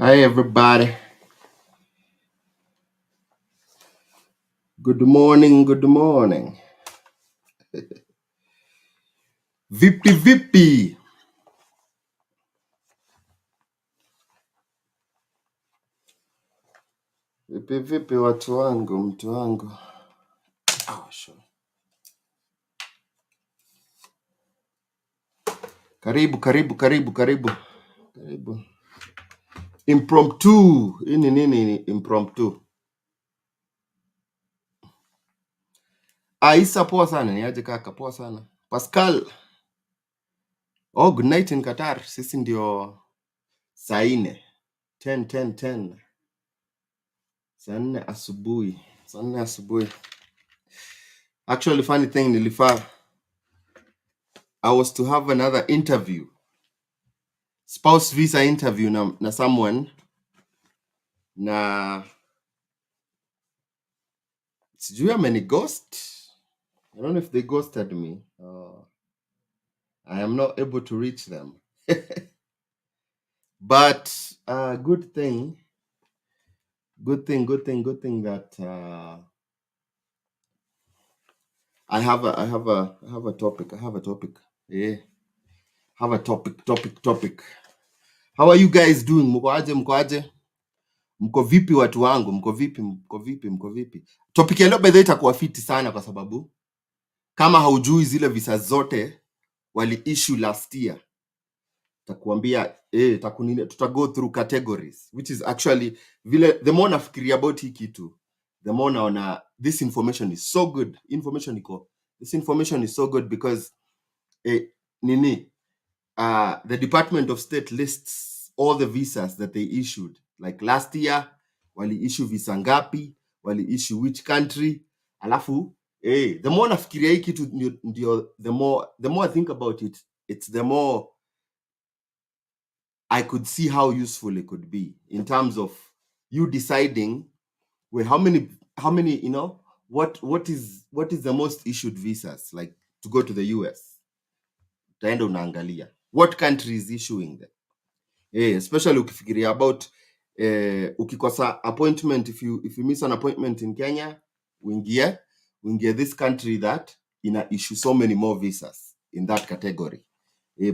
Hi everybody. Good morning, good morning. Vipi vipi. Vipi vipi watu wangu, mtu wangu. Sure. Karibu. Impromptu. Hii ni nini impromptu? Isa poa sana, ni aje kaka? Poa sana. Pascal. Oh, good night in Qatar. Sisi ndio saa 4. 10. Saa 4 asubuhi. Actually, funny thing, I was to have another interview. Spouse visa interview na someone na sijui ameni ghost. I don't know if they ghosted me. I am not able to reach them. But good thing that I have a topic. Yeah. Have a topic. How are you guys doing? Mko aje? Mko vipi watu wangu? Mko vipi? Topic ya leo by the way itakuwa fiti sana kwa sababu kama haujui zile visa zote wali issue last year, takuambia tuta go through categories, which is actually vile the more nafikiria about hii kitu, the more naona this information is so good. This information is so good because the Department of State lists all the visas that they issued. Like last year, wali issue visa ngapi, wali issue which country. Alafu, the more nafikiria hii kitu ndio, the more I think about it, it's the more I could see how useful it could be in terms of you deciding how many, what is the most issued visas, like to go to the US. Utaenda unaangalia what country is issuing them. Especially ukifikiria about ukikosa appointment, if you miss an appointment in Kenya, uingie this country that ina issue so many more visas in that category.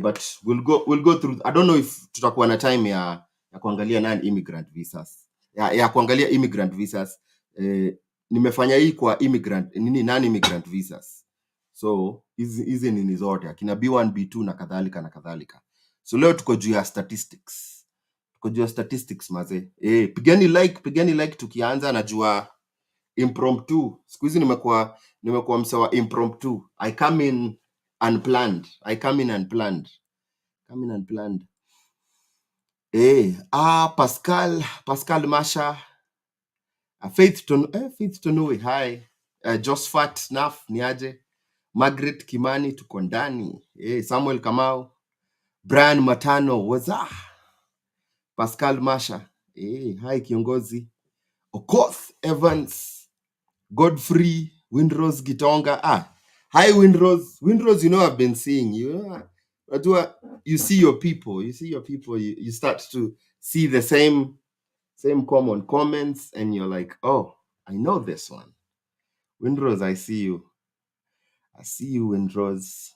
But we'll go through. I don't know if tutakuwa na time ya kuangalia non-immigrant visas. Ya kuangalia immigrant visas. Nimefanya hii kwa non-immigrant visas. So hizi nini zote akina B1 B2 na kadhalika. So leo tuko juu ya statistics. Maze. Pigeni like tukianza. Najua impromptu. Siku hizi nimekuwa msewa impromptu. I come in unplanned. Pascal Masha, Faith Tonui, hi. Josfat Naf niaje. Margaret Kimani tuko ndani. Samuel Kamau, Brian Matano, waza. Pascal Masha, hi kiongozi. Okoth Evans, Godfrey, Windrose Gitonga. Hi Windrose, I've been seeing you. You see your people. You start to see the same common comments, and you're like, oh, I know this one. Windrose, I see you, Windrose.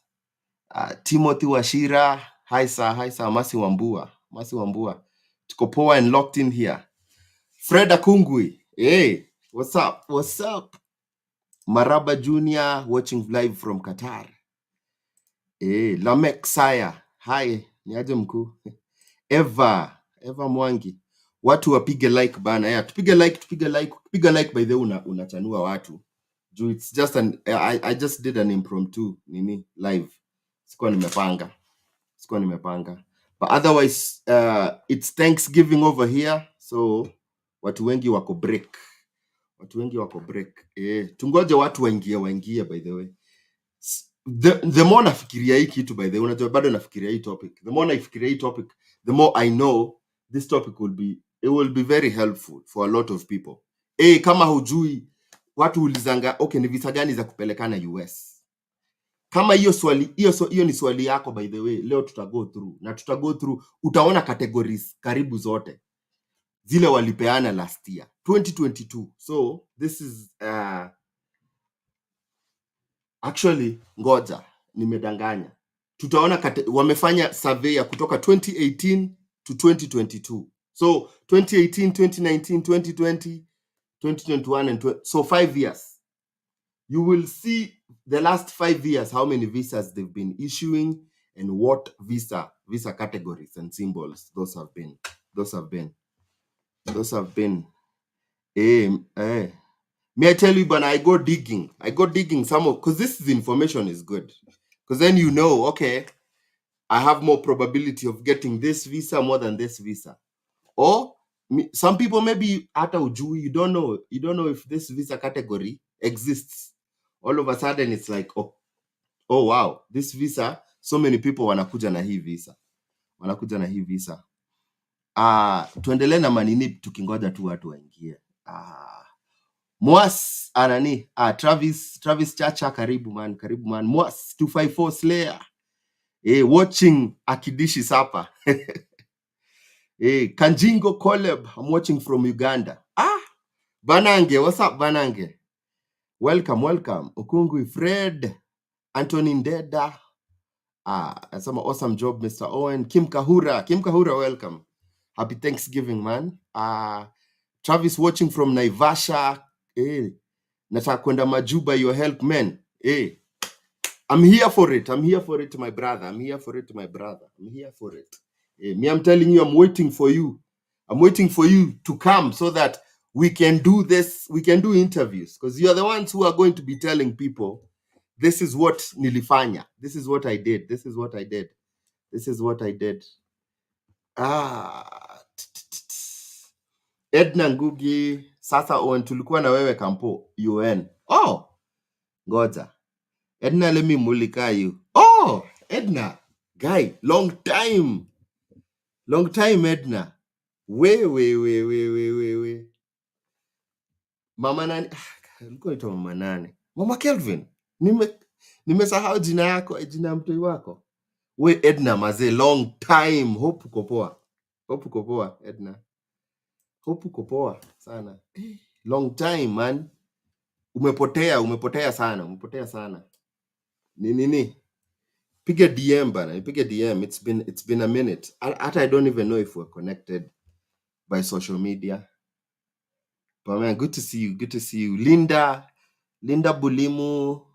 Timothy Washira, hi sir. Masi Wambua. Tuko poa and locked in here. Fred Akungwi, hey, what's up? Maraba Junior, watching live from Qatar. Lamek Saya, hi, niaje mkuu. Eva Mwangi, watu wapige like bana. Tupige like by the way, unachanua watu. It's just I just did an impromptu live. Sikuwa nimepanga. But otherwise it's Thanksgiving over here, so watu wengi wako break. Tungoje watu waingie by the way. The more nafikiria hii kitu by the way, unajua bado nafikiria hii topic. The more nafikiria hii topic, the more I know this topic will be very helpful for a lot of people. Kama hujui, watu ulizanga, okay, ni visa gani za kupelekana US? Kama hiyo ni swali yako by the way, leo tuta go through, utaona categories karibu zote. zile walipeana last year 2022. So this is actually, ngoja nimedanganya, tutaona wamefanya survey ya kutoka 2018 to 2022. So 2018, 2019, 2020, 2021 and so 5 years. You will see the last 5 years how many visas they've been issuing and what visa categories and symbols those have been. May I tell you, but I go digging some of, because this information is good, because then you know, okay, I have more probability of getting this visa more than this visa. Or some people maybe hata ujui, you don't know if this visa category exists. All of a sudden it's like, oh wow, this visa, so many people wanakuja na hii visa. Tuendelee na manini tukingoja tu watu waingie. Mwas anani Travis Chacha, karibu man. Mwas 254 Slayer watching Akidishi Sapa. Kanjingo Koleb, I'm watching from Uganda. Banange, what's up Banange? Welcome. Okungwi Fred, Anthony Ndeda. Some awesome job, Mr. Owen. Kim Kahura, welcome. Happy Thanksgiving, man. Travis watching from Naivasha. Nataka kwenda Majuba, your help, man. I'm here for it, my brother. I'm here for it. Me, I'm telling you, I'm waiting for you to come so that we can do this. We can do interviews, because you are the ones who are going to be telling people, this is what nilifanya, this is what I did. Edna Ngugi, sasa Owen, tulikuwa na wewe kampo UN. Ngoja. Edna, let me mulika you. Edna, guy, long time Edna. We. Mama nani? Alikuwa anaitwa mama nani? Mama Kelvin. Nimesahau jina yako, jina ya mtoi wako. We Edna maze, long time. Hope uko poa Edna. Hope uko poa sana. Long time man. Umepotea sana. Nini? Piga DM bana, piga DM. It's been a minute. I don't even know if we're connected by social media. But man, good to see you. Linda Bulimu,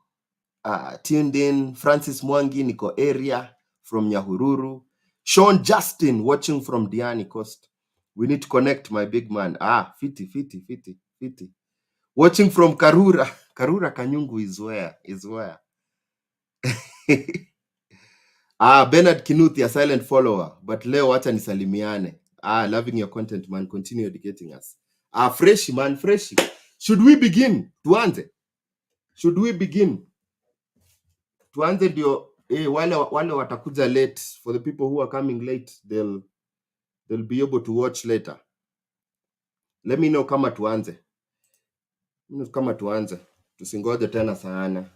tuned in. Francis Mwangi, niko area from Nyahururu. Sean Justin watching from Diani Coast. We need to connect, my big man. Fiti. Watching from Karura. Kanyungu is where. Bernard Kinuthi, a silent follower, but leo acha nisalimiane. Loving your content, man. Continue educating us. Fresh. Should we begin? Tuanze ndio wale watakuja late. For the people who are coming late, they'll be able to watch later. Let me know kama tuanze. Tusingoje tena sana.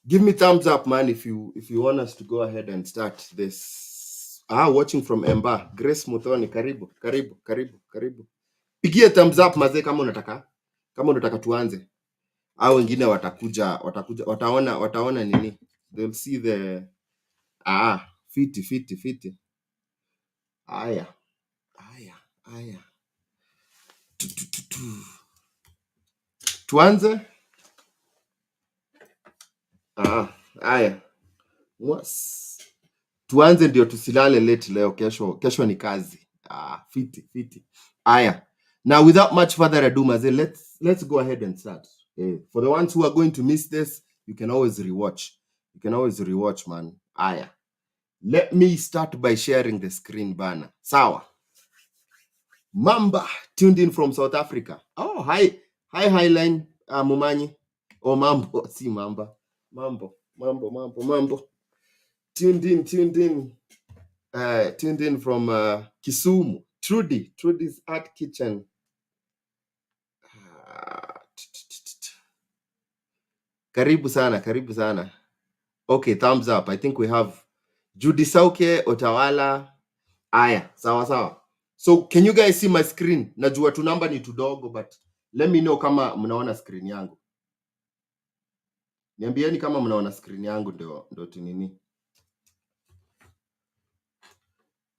Give me thumbs up, man, if you want us to go ahead and start this. Watching from Emba, Grace Muthoni, karibu. Pigie thumbs up mazee kama unataka tuanze. Wengine watakuja wataona nini? They'll see the fiti. Aya. Tuanze. Aya. Tuanze ndio tusilale late leo, kesho ni kazi. Fiti. Aya. Now without much further ado, maze, let's go ahead and start. For the ones who are going to miss this, you can always rewatch. Man. Aya. Let me start by sharing the screen bana. Sawa. Mamba tuned in from South Africa. Hi Highline Mumanyi. Mambo, si Mamba. Mambo. Tuned in from Kisumu. Trudy's Art Kitchen. Karibu sana. Okay, thumbs up. I think we have Judy Sauke, Otawala. Aya, sawa. So can you guys see my screen? Najua tu namba ni tudogo, but let me know kama mnaona screen yangu. Niambieni kama mnaona screen yangu, ndio tunini.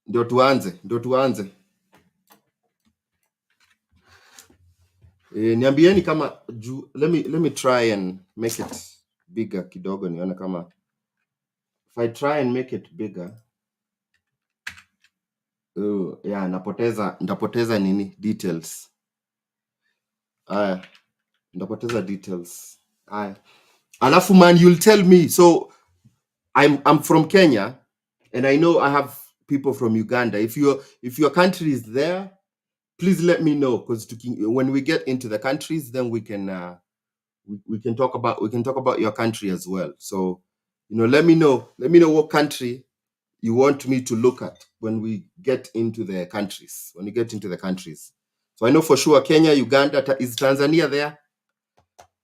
Ndio tuanze. Niambieni kama let me try and make it bigger kidogo nione kama if I try and make it bigger. Yeah, ndapoteza nini details. Ndapoteza details. Alafu man, you'll tell me. So I'm from Kenya, and I know I have people from Uganda. If your country is there, please let me know, because when we get into the countries, then we can talk about your country as well. So let me know what country you want me to look at when we get into the countries. So I know for sure Kenya, Uganda. Is Tanzania there?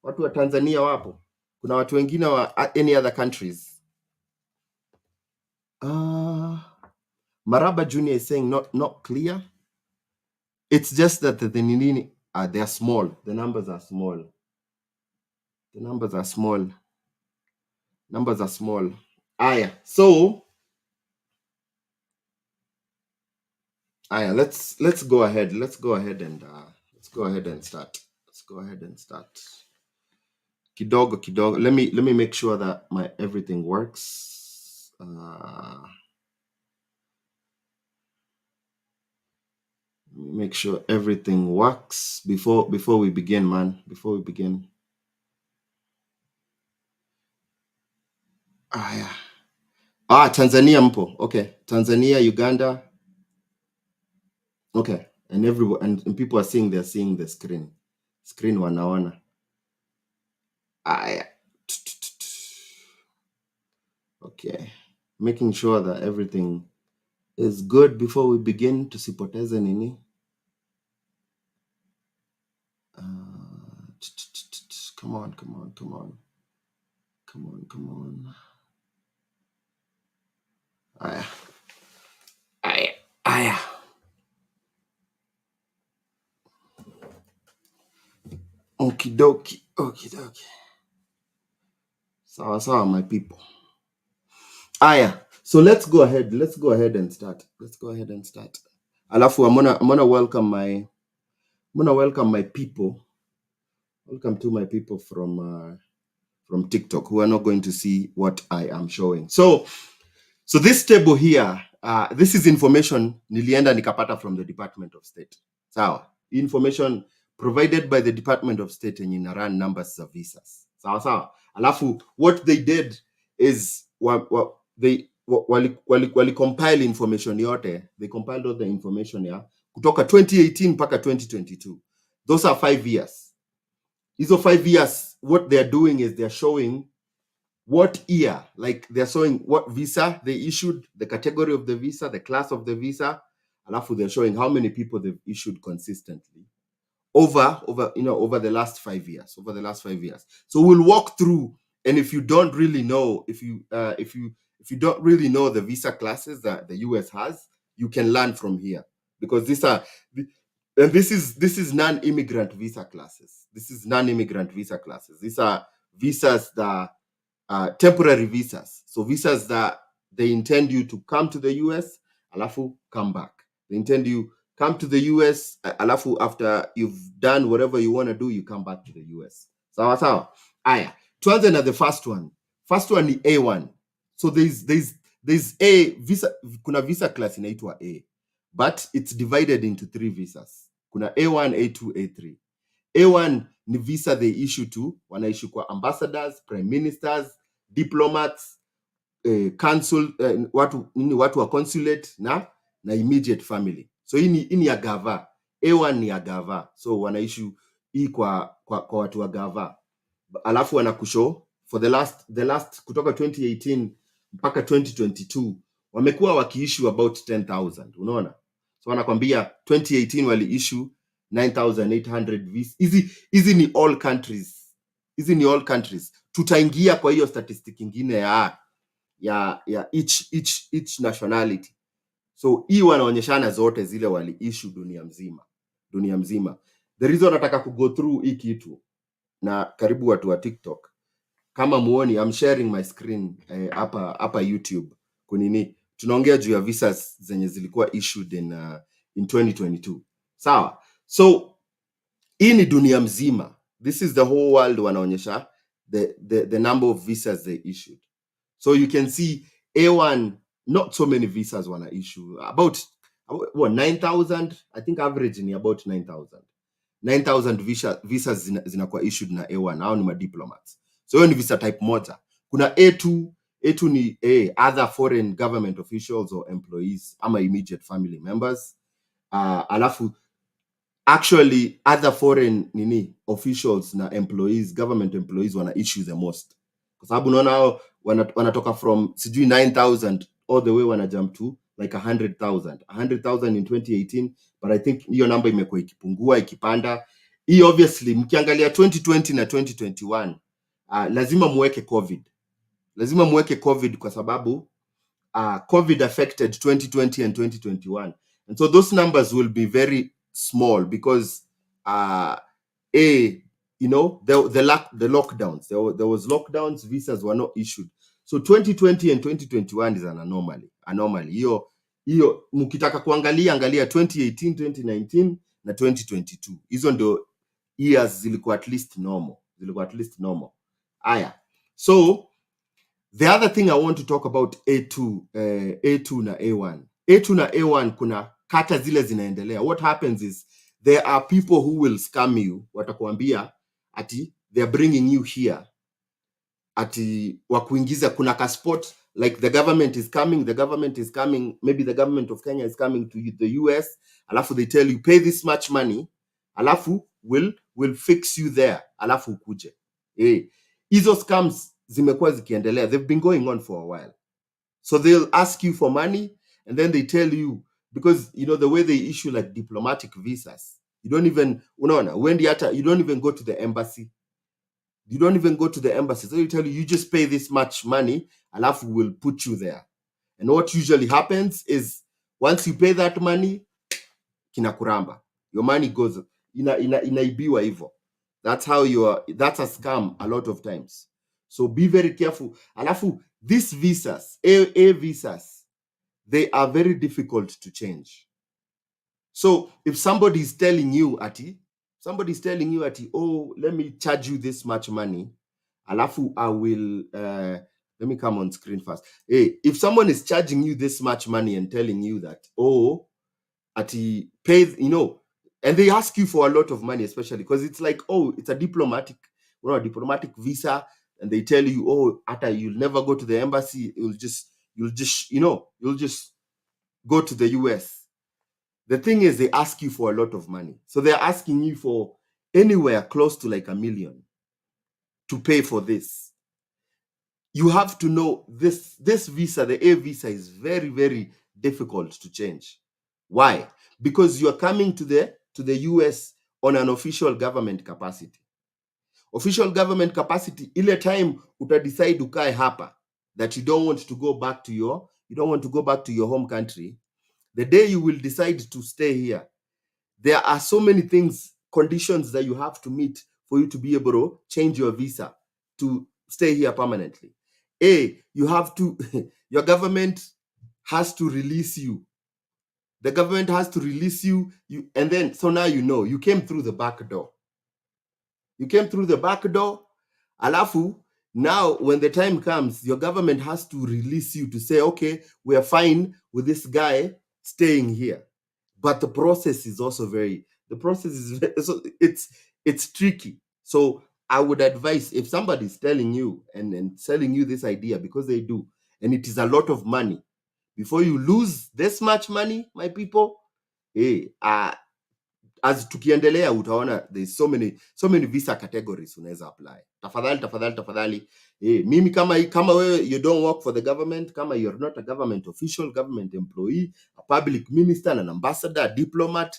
Watu wa Tanzania wapo? Kuna watu wengine wa any other countries? Maraba Junior is saying not clear. It's just that the nini they're small. The numbers are small. So let's go ahead and start. Kidogo. Let me make sure that my everything works. Make sure everything works before we begin, man. Tanzania mpo. Okay. Tanzania, Uganda. Okay. And everyone and people are seeing the screen wanaona. Okay. Making sure that everything is good before we begin. Tusipoteze nini. Come on. Aya. Okidoki. Sawa, my people. Aya. So let's go ahead and start. Alafu I'm gonna welcome my people. Welcome to my people from TikTok who are not going to see what I am showing. So this table here, this is information nilienda nikapata from the Department of State. Sawa. Information provided by the Department of State and ina run numbers of visas. Sawa. Alafu what they did is they compile information yote. They compiled all the information here kutoka 2018 mpaka 2022. Those are 5 years. These are 5 years. What they're doing is they're showing what year, like they're showing what visa they issued, the category of the visa, the class of the visa. Alafu they're showing how many people they've issued consistently over the last 5 years. So we'll walk through, and if you don't really know, if you don't really know the visa classes that the US has, you can learn from here, because this is non-immigrant visa classes. These are visas that temporary visas. So visas that they intend you to come to the US, alafu come back. They intend you come to the US, alafu after you've done whatever you want to do, you come back to the US. Sawa. Aya. Tuanze na the first one. First one ni A1. So there's A visa, kuna visa class inaitwa A, but it's divided into 3 visas. Kuna A1, A2, A3. A1 ni visa they issue to, wanaissue kwa ambassadors, prime ministers, diplomats, consul, watu wa consulate na immediate family. So hii ni ya gava. A1 ni ya gava. So wanaissue hii kwa watu wa gava. Alafu wanakushow for the last kutoka 2018 mpaka 2022 wamekuwa wakiissue about 10,000. Unaona? So wanakwambia 2018 wali issue 9,800 visa. Hizi ni all countries. Tutaingia kwa hiyo statistic nyingine ya each nationality. So hii wanaonyeshana zote zile wali issue dunia mzima. The reason nataka go through hii kitu na karibu watu wa TikTok, kama muoni, I'm sharing my screen hapa YouTube kunini, tunaongea juu ya visas zenye zilikuwa issued in 2022. Sawa, so hii ni dunia mzima, this is the whole world, wanaonyesha the number of visas they issued. So you can see A1, not so many visas wana issue, about what, 9,000, I think average ni about 9,000 visas zinakuwa issued na A1. Hao ni madiplomats. So hiyo ni visa type moja. Kuna A2 ni other foreign government officials or employees ama immediate family members. Alafu actually other foreign officials na employees, government employees wana issue the most, kwa sababu unaona hao wanatoka from sijui 9,000 all the way wana jump to like 100,000 in 2018, but I think hiyo namba imekuwa ikipungua ikipanda. Hii obviously mkiangalia 2020 na 2021, lazima muweke covid kwa sababu COVID affected 2020 and 2021, and so those numbers will be very small because the lockdowns, there was lockdowns, visas were not issued. So 2020 and 2021 is an anomaly. Hiyo mkitaka kuangalia 2018, 2019 na 2022, hizo ndio years zilikuwa at least normal. Aya, so the other thing I want to talk about A2 na A1. A2 na A1 kuna kata zile zinaendelea. What happens is there are people who will scam you. Watakuambia ati they are bringing you here, ati wakuingiza kuna ka spot, like the government is coming, maybe the government of Kenya is coming to the US, alafu they tell you pay this much money, alafu will fix you there, alafu ukuje. Hizo scams zimekuwa zikiendelea, they've been going on for a while. So they'll ask you for money and then they tell you, because the way they issue like diplomatic visas, you don't even go to the embassy. So they tell you just pay this much money, alafu will put you there. And what usually happens is once you pay that money, kinakuramba, your money goes inaibiwa hivyo. That's a scam a lot of times. So be very careful. Alafu these visas, A visas, they are very difficult to change. So if somebody's telling you ati, oh, let me charge you this much money, alafu I will let me come on screen first. If someone is charging you this much money and telling you that, oh, ati pay, and they ask you for a lot of money, especially because it's like, oh, it's a diplomatic visa, and they tell you, oh, ata, you'll never go to the embassy, you'll just go to the US. The thing is, they ask you for a lot of money. So they're asking you for anywhere close to like $1 million to pay for this. You have to know this visa, the A visa, is very, very difficult to change. Why? Because you are coming to the US on an official government capacity. Official government capacity, ile time utadecide ukae hapa, that you don't want to go back to your home country, the day you will decide to stay here, there are so many conditions that you have to meet for you to be able to change your visa to stay here permanently. You have to, your government has to release you. The government has to release you, and then, so now you came through the back door. Alafu, now when the time comes, your government has to release you to say, okay, we are fine with this guy staying here. But the process is also it's tricky. So I would advise, if somebody is telling you and selling you this idea, because they do, and it is a lot of money, before you lose this much money, my people, as tukiendelea utaona there's so many visa categories unaweza apply. Tafadhali, mimi kama wewe, you don't work for the government, kama you're not a government official, government employee, a public minister, an ambassador, a diplomat,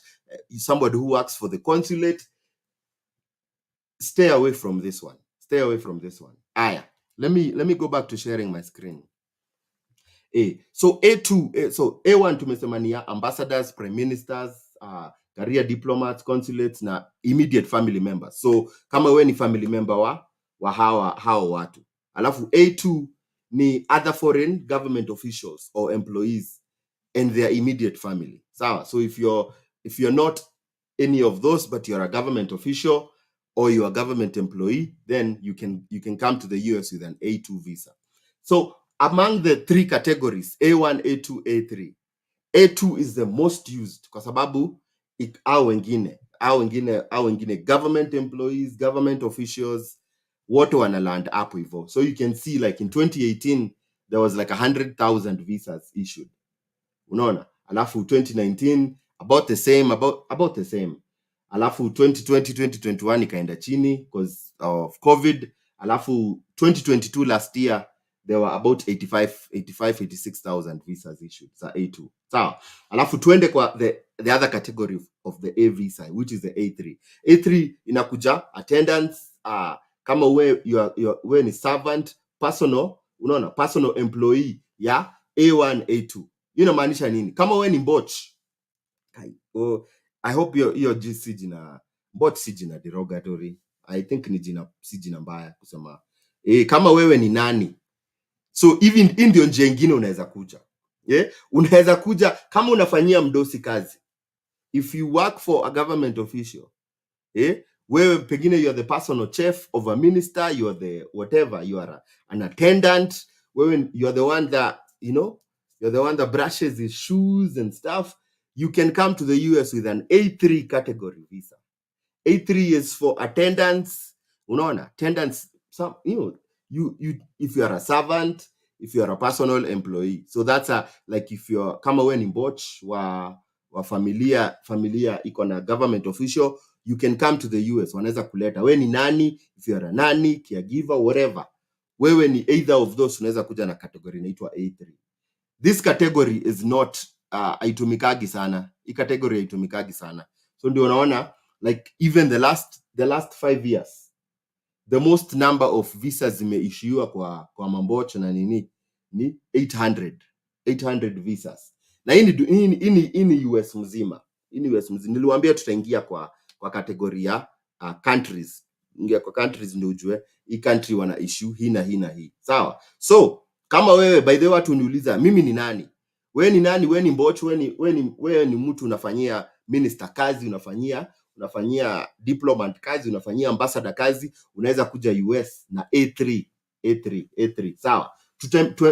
somebody who works for the consulate, stay away from this one. Aya, let me go back to sharing my screen. So A2, so A1 tumesema ni ambassadors, prime ministers, career diplomats, consulates na immediate family members. So kama we ni family member wa hao watu. Alafu A2 ni other foreign government officials or employees and their immediate family. So if you're not any of those, but you're a government official or you're a government employee, then you can come to the US with an A2 visa. So among the three categories, A1, A2, A3, A2 is the most used kwa sababu hao wengine government employees, government officials, wote wana land hapo hivyo. So you can see like in 2018 there was like 100,000 visas issued. Unaona? Alafu 2019 about the same. Alafu 2020 2021 ikaenda chini because of COVID. Alafu 2022 last year there were about 86,000 visas issued za A2. Sawa. Alafu tuende kwa the other category of the A visa, which is the A3. A3 inakuja attendance, kama we ni servant, personal employee ya A1 A2. Inamaanisha nini? Kama we ni mboch, I hope hiyo si jina mboch, si jina derogatory. I think ni jina si jina mbaya kusema. Kama wewe ni nani, so even ndio njia ingine unaweza kuja. Unaweza kuja kama unafanyia mdosi kazi. If you work for a government official, wewe pengine you are the personal chef of a minister, you are the whatever, you are an attendant, you are the one that, you're the one that brushes his shoes and stuff. You can come to the US with an A3 category visa. A3 is for attendants. Unaona, attendants, you if you are a servant, if you are a personal employee. So that's like if you're kama we ni mboch wa familia iko na government official, you can come to the US. Wanaweza kuleta we ni nani, if you are a nanny, caregiver, whatever. Wewe ni either of those, unaweza kuja na category inaitwa A3. This category is not haitumikagi sana. Hii category haitumikagi sana. So ndio unaona like even the last 5 years the most number of visas zimeishiwa kwa mambocho na ni 800 visas. Na hii ni US mzima. Niliwaambia tutaingia kwa category ya countries. Ingia kwa countries ndio ujue hii country wana issue hii na hii na hii. Sawa? So kama wewe, by the way, watu uniuliza mimi ni nani? Wewe ni nani? Wewe ni mbocho, wewe ni mtu unafanyia minister kazi, unafanyia diplomat kazi, unafanyia ambassador kazi, unaweza kuja US na A3. Sawa?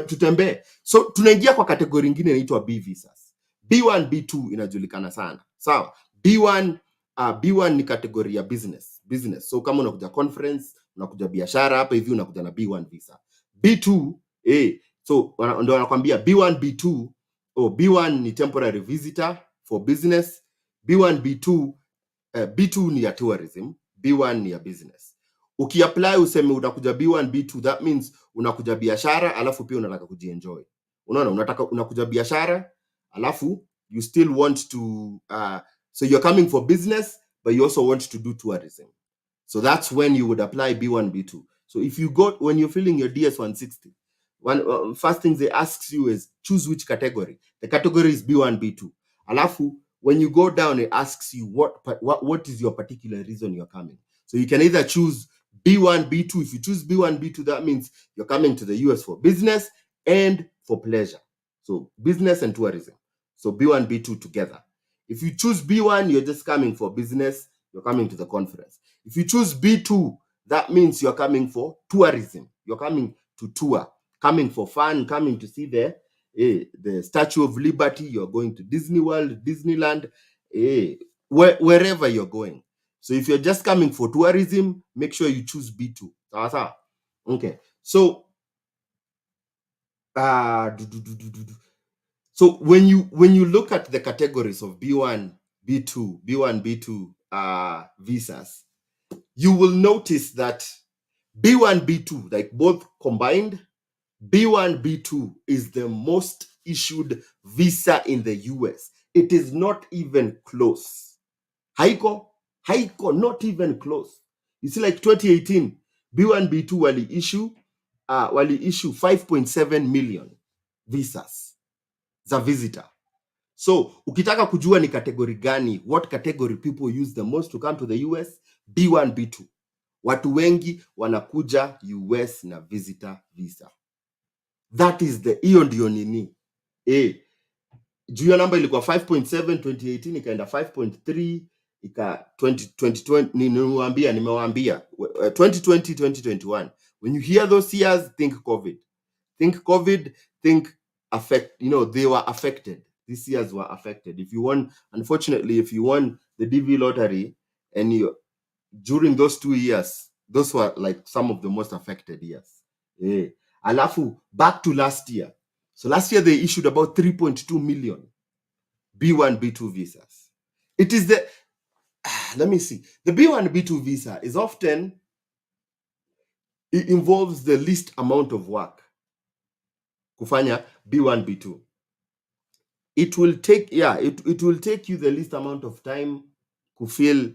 Tutembee. So tunaingia kwa kategori nyingine inaitwa B visas. B1, B2 inajulikana sana. Sawa? B1 ni kategori ya business. So kama unakuja conference, unakuja biashara hapa hivi, unakuja na B1 visa. B2 so ndio wanakuambia B1 B2. B1 ni temporary visitor for business. B1 B2 B2 ni ya tourism, B1 ni ya business. Ukiapply useme unakuja B1 B2, that means unakuja biashara alafu pia unataka kujienjoy. Unaona, unakuja biashara alafu you still want to so you're coming for business but you also want to do tourism. So that's when you would apply B1 B2. So if you when you're filling your DS-160, first thing they ask you is choose which category. The category is B1 B2. Alafu when you go down, it asks you what is your particular reason you're coming. So you can either choose B1 B2. If you choose B1 B2, that means you're coming to the US for business and for pleasure. So business and tourism. So B1 B2 together. If you choose B1, you're just coming for business, you're coming to the conference. If you choose B2, that means you're coming for tourism. You're coming to tour, coming for fun, coming to see the Statue of Liberty. You're going to Disney World, Disneyland, wherever you're going. So if you're just coming for tourism, make sure you choose B2. Okay. So so when you look at the categories of B1 B2 visas, you will notice that B1 B2, like both combined, B1 B2 is the most issued visa in the US. It is not even close. Haiko, not even close. You see, like 2018, B1 B2 wali issue 5.7 million. visas za visitor. So ukitaka kujua ni category gani, what category people use the most to come to the US, B1 B2. Watu wengi wanakuja US na visitor visa. That is hiyo ndio nini. Juu hiyo namba ilikuwa 5.7 2018, ikaenda 5.3, ika 2020 nimewaambia 2020 2021. When you hear those years, think COVID. Think affect, they were affected. These years were affected. If you won the DV lottery and during those 2 years, those were like some of the most affected years. Alafu back to last year. So last year they issued about 3.2 million B1 B2 visas. It is let me see. The B1 B2 visa is often, it involves the least amount of work. Kufanya B1 B2. It will take you the least amount of time to fill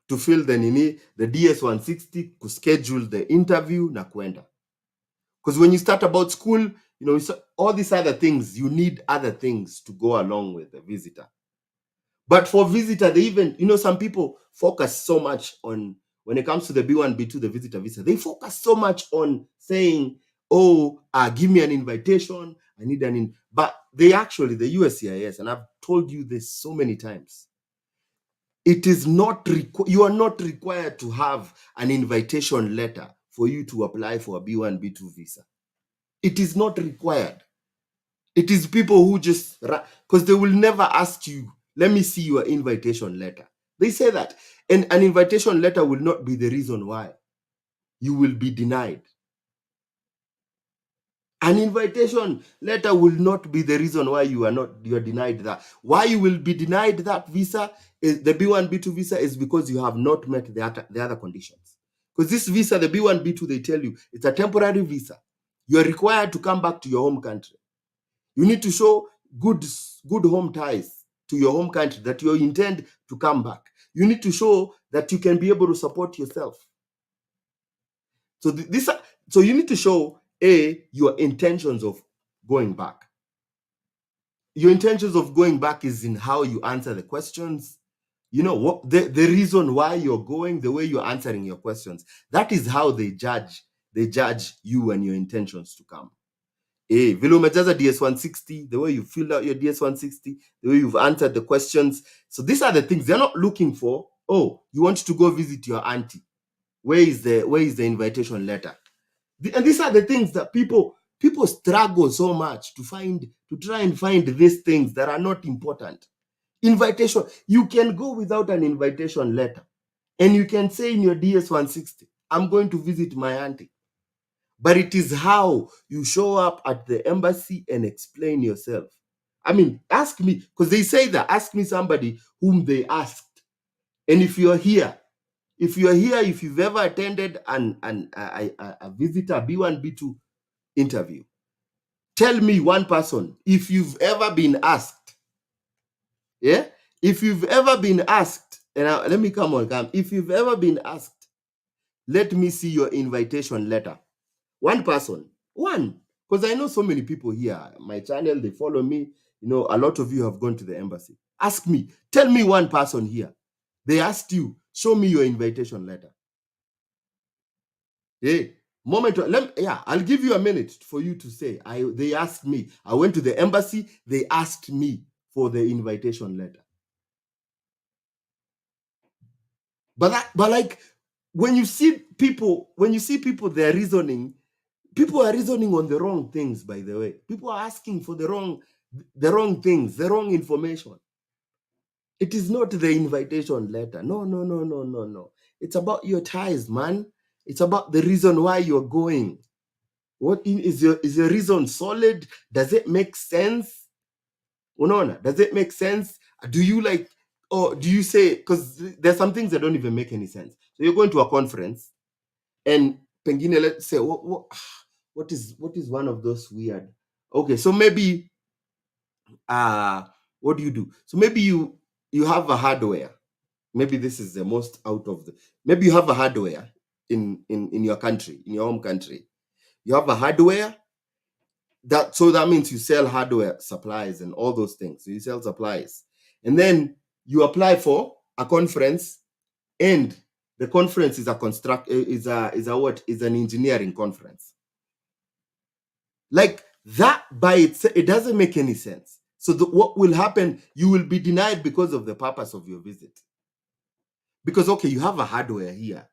the DS160, to schedule the interview na kwenda. Because when you start about school, all these other things, you need other things to go along with the visitor. But for visitor, they even, some people focus so much on, when it comes to the B1, B2, the visitor visa, they focus so much on saying, give me an invitation, I need but they actually, the USCIS, and I've told you this so many times, it is not, you are not required to have an invitation letter for you to apply for a B1, B2 visa. It is not required. It is people who just, because they will never ask you, let me see your invitation letter. They say that. And an invitation letter will not be the reason why you will be denied. An invitation letter will not be the reason why you are denied that. Why you will be denied that visa, is the B1, B2 visa, is because you have not met the other conditions. Because this visa, the B1, B2, they tell you, it's a temporary visa. You are required to come back to your home country. You need to show good home ties to your home country, that you intend to come back. You need to show that you can be able to support yourself. So you need to show your intentions of going back. Your intentions of going back is in how you answer the questions. What the reason why you're going, the way you're answering your questions. That is how they judge you and your intentions to come. Vile umejaza DS160, the way you filled out your DS160, the way you've answered the questions. So these are the things they're not looking for. You want to go visit your auntie. Where is the invitation letter? And these are the things that people struggle so much to try and find these things that are not important. Invitation. You can go without an invitation letter, and you can say in your DS160, I'm going to visit my auntie. But it is how you show up at the embassy and explain yourself. I mean, ask me, because they say that, ask me somebody whom they asked. And if you're here, if you've ever attended a visitor B1, B2 interview, tell me one person, if you've ever been asked. Yeah? If you've ever been asked, and let me come. If you've ever been asked, let me see your invitation letter. One person, one, because I know so many people here, my channel, they follow me. A lot of you have gone to the embassy. Ask me, tell me one person here. They asked you, show me your invitation letter. I'll give you a minute for you to say, they asked me. I went to the embassy, they asked me for the invitation letter. But like, when you see people, they're reasoning. People are reasoning on the wrong things, by the way. People are asking for the wrong things, the wrong information. It is not the invitation letter. No. It's about your ties, man. It's about the reason why you're going. What is your reason solid? Does it make sense? Unaona, does it make sense? Do you do you say, because there's some things that don't even make any sense. So you're going to a conference, and pengine, let's say, what is one of those weird? Okay, so maybe what do you do? So maybe you have a hardware. Maybe this is the most maybe you have a hardware in your country, in your home country. You have a hardware, that means you sell hardware supplies and all those things. So you sell supplies, and then you apply for a conference, and the conference is is an engineering conference. Like that by itself, it doesn't make any sense. So what will happen? You will be denied because of the purpose of your visit. Because okay, you have a hardware here.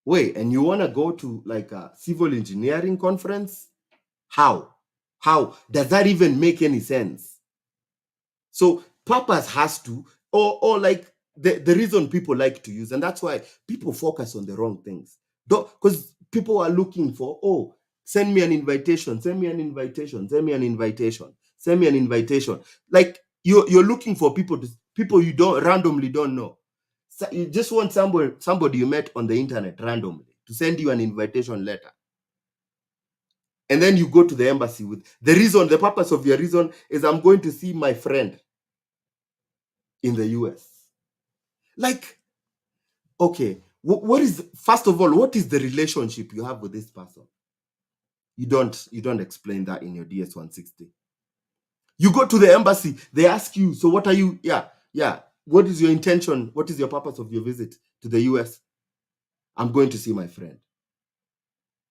Wait, and you want to go to like a civil engineering conference? How? How does that even make any sense? So purpose has to, or like the reason people like to use, and that's why people focus on the wrong things. Because people are looking for, oh, send me an invitation, send me an invitation, send me an invitation, send me an invitation. Like you're looking for people you don't randomly don't know. So you just want somebody you met on the internet randomly to send you an invitation letter. And then you go to the embassy with the purpose of your reason is I'm going to see my friend in the US. Like, okay, what is first of all, what is the relationship you have with this person? You don't explain that in your DS 160. You go to the embassy, they ask you, so what are you? Yeah. What is your intention? What is your purpose of your visit to the US? I'm going to see my friend.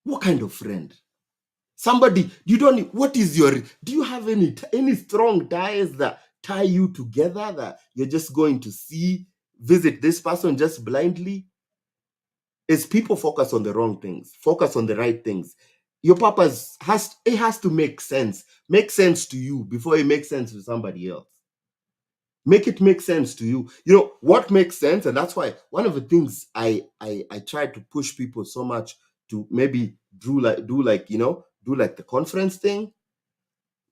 What kind of friend? Somebody you don't. What is your? Do you have any strong ties that tie you together that you're just going to visit this person just blindly? Is people focus on the wrong things, focus on the right things. Your purpose has to make sense to you before it makes sense to somebody else. Make it make sense to you. You know what makes sense, and that's why one of the things I try to push people so much to maybe do like the conference thing,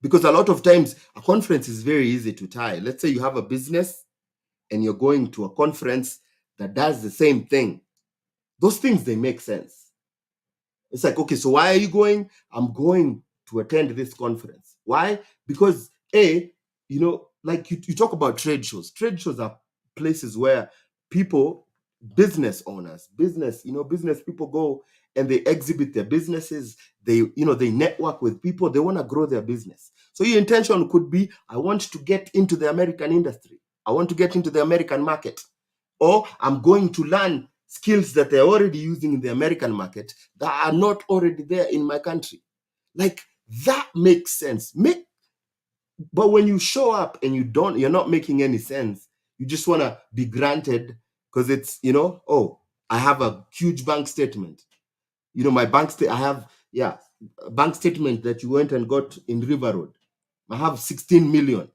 because a lot of times a conference is very easy to tie. Let's say you have a business and you're going to a conference that does the same thing. Those things, they make sense. It's like, okay, so why are you going? I'm going to attend this conference. Why? Because like you talk about trade shows. Trade shows are places where people, business owners, business people go and they exhibit their businesses. They network with people. They want to grow their business. So your intention could be, I want to get into the American industry. I want to get into the American market. Or I'm going to learn skills that they're already using in the American market that are not already there in my country. Like that makes sense. But when you show up and you're not making any sense, you just want to be granted because it's, oh, I have a huge bank statement. My I have, a bank statement that you went and got in River Road. I have 16 million.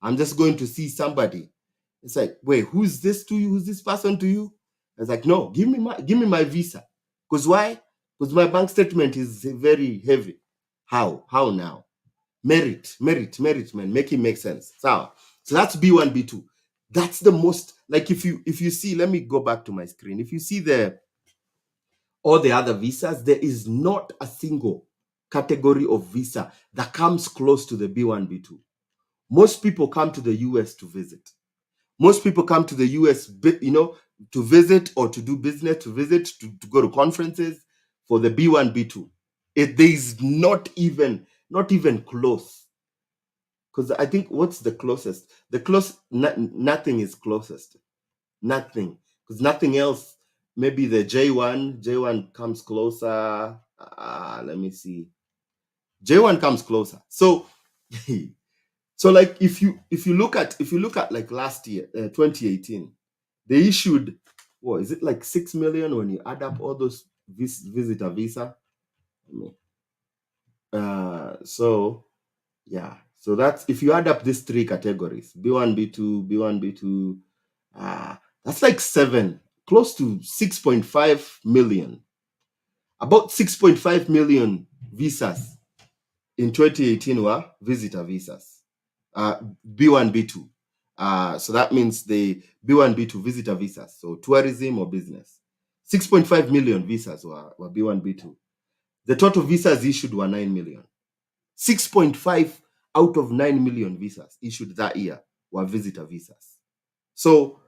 I'm just going to see somebody. It's like, wait, who's this to you? Who's this person to you? It's like, no, give me my visa. Because why? Because my bank statement is very heavy. How now? Merit, man. Make it make sense. So that's B1, B2. That's the most, like, if you see, let me go back to my screen. If you see all the other visas, there is not a single category of visa that comes close to the B1, B2. Most people come to the US to visit. Most people come to the US, to visit or to do business, to visit, to go to conferences for the B1, B2. There is not even close. Because I think what's the closest? Nothing is closest. Nothing. Because nothing else, maybe the J1 comes closer. Let me see. J1 comes closer. So so like if you look at like last year, 2018, they issued, what is it, like 6 million when you add up all those visitor visa. So yeah, so that's if you add up these three categories, B1, B2, B1, B2, that's like close to 6.5 million. About 6.5 million visas in 2018 were visitor visas. B1, B2. So that means the B1, B2 visitor visas, so tourism or business. 6.5 million visas were B1, B2. The total visas issued were 9 million. 6.5 out of 9 million visas issued that year were visitor visas. So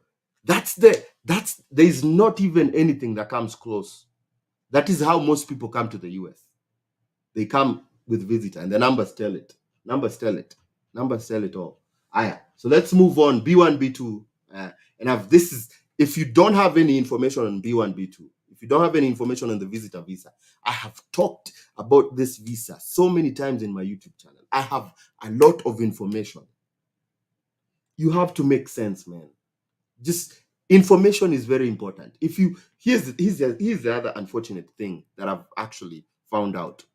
there's not even anything that comes close. That is how most people come to the US. They come with visitor, and the numbers tell it. Numbers tell it. Numbers tell it all. So let's move on. B1, B2. And I've this is if you don't have any information on B1, B2, if you don't have any information on the visitor visa, I have talked about this visa so many times in my YouTube channel. I have a lot of information. You have to make sense, man. Just information is very important. If you here's the other unfortunate thing that I've actually found out.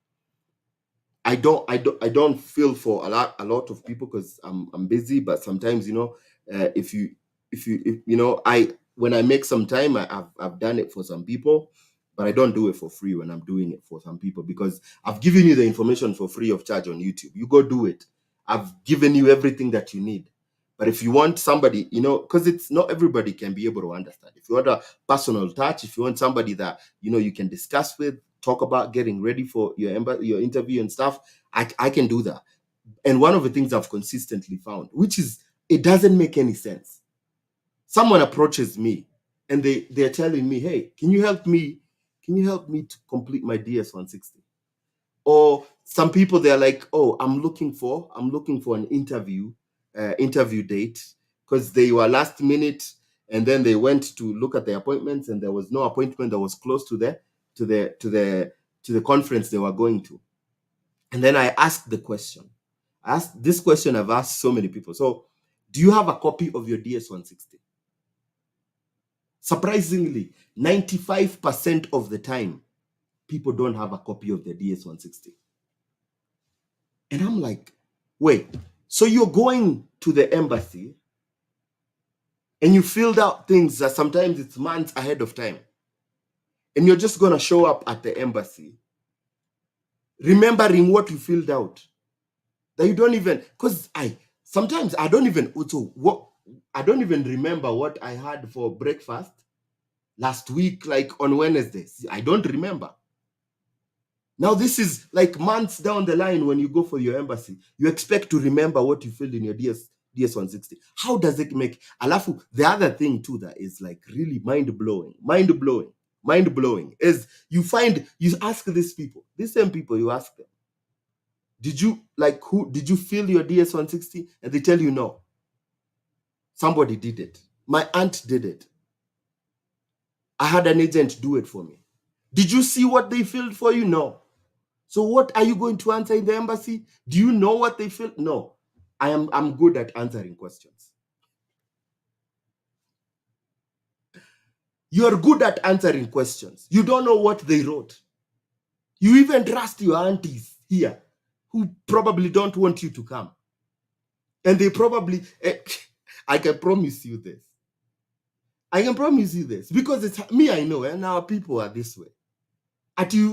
I don't feel for a lot of people because I'm busy, but sometimes if I when I make some time, I've done it for some people, but I don't do it for free when I'm doing it for some people because I've given you the information for free of charge on YouTube. You go do it. I've given you everything that you need. But if you want somebody, because it's not everybody can be able to understand. If you want a personal touch, if you want somebody that you can discuss with, talk about getting ready for your interview and stuff, I can do that. And one of the things I've consistently found, which is it doesn't make any sense. Someone approaches me and they're telling me, hey, can you help me to complete my DS-160? Or some people, they're like, oh, I'm looking for an interview date because they were last minute and then they went to look at the appointments and there was no appointment that was close to the conference they were going to. And then I asked the question. This question I've asked so many people. So, do you have a copy of your DS-160? Surprisingly, 95% of the time, people don't have a copy of their DS-160. And I'm like, wait, so you're going to the embassy and you filled out things that sometimes it's months ahead of time. And you're just going to show up at the embassy remembering what you filled out. That you don't even, because sometimes I don't even remember what I had for breakfast last week, like on Wednesday. I don't remember. Now this is like months down the line when you go for your embassy. You expect to remember what you filled in your DS-160. How does it make? Alafu, the other thing too that is like really mind-blowing is you ask these same people, you ask them, did you fill your DS-160? And they tell you no. Somebody did it. My aunt did it. I had an agent do it for me. Did you see what they filled for you? No. So what are you going to answer in the embassy? Do you know what they filled? No. I'm good at answering questions. You're good at answering questions. You don't know what they wrote. You even trust your aunties here who probably don't want you to come. And they probably, I can promise you this. Because it's me, I know, and our people are this way.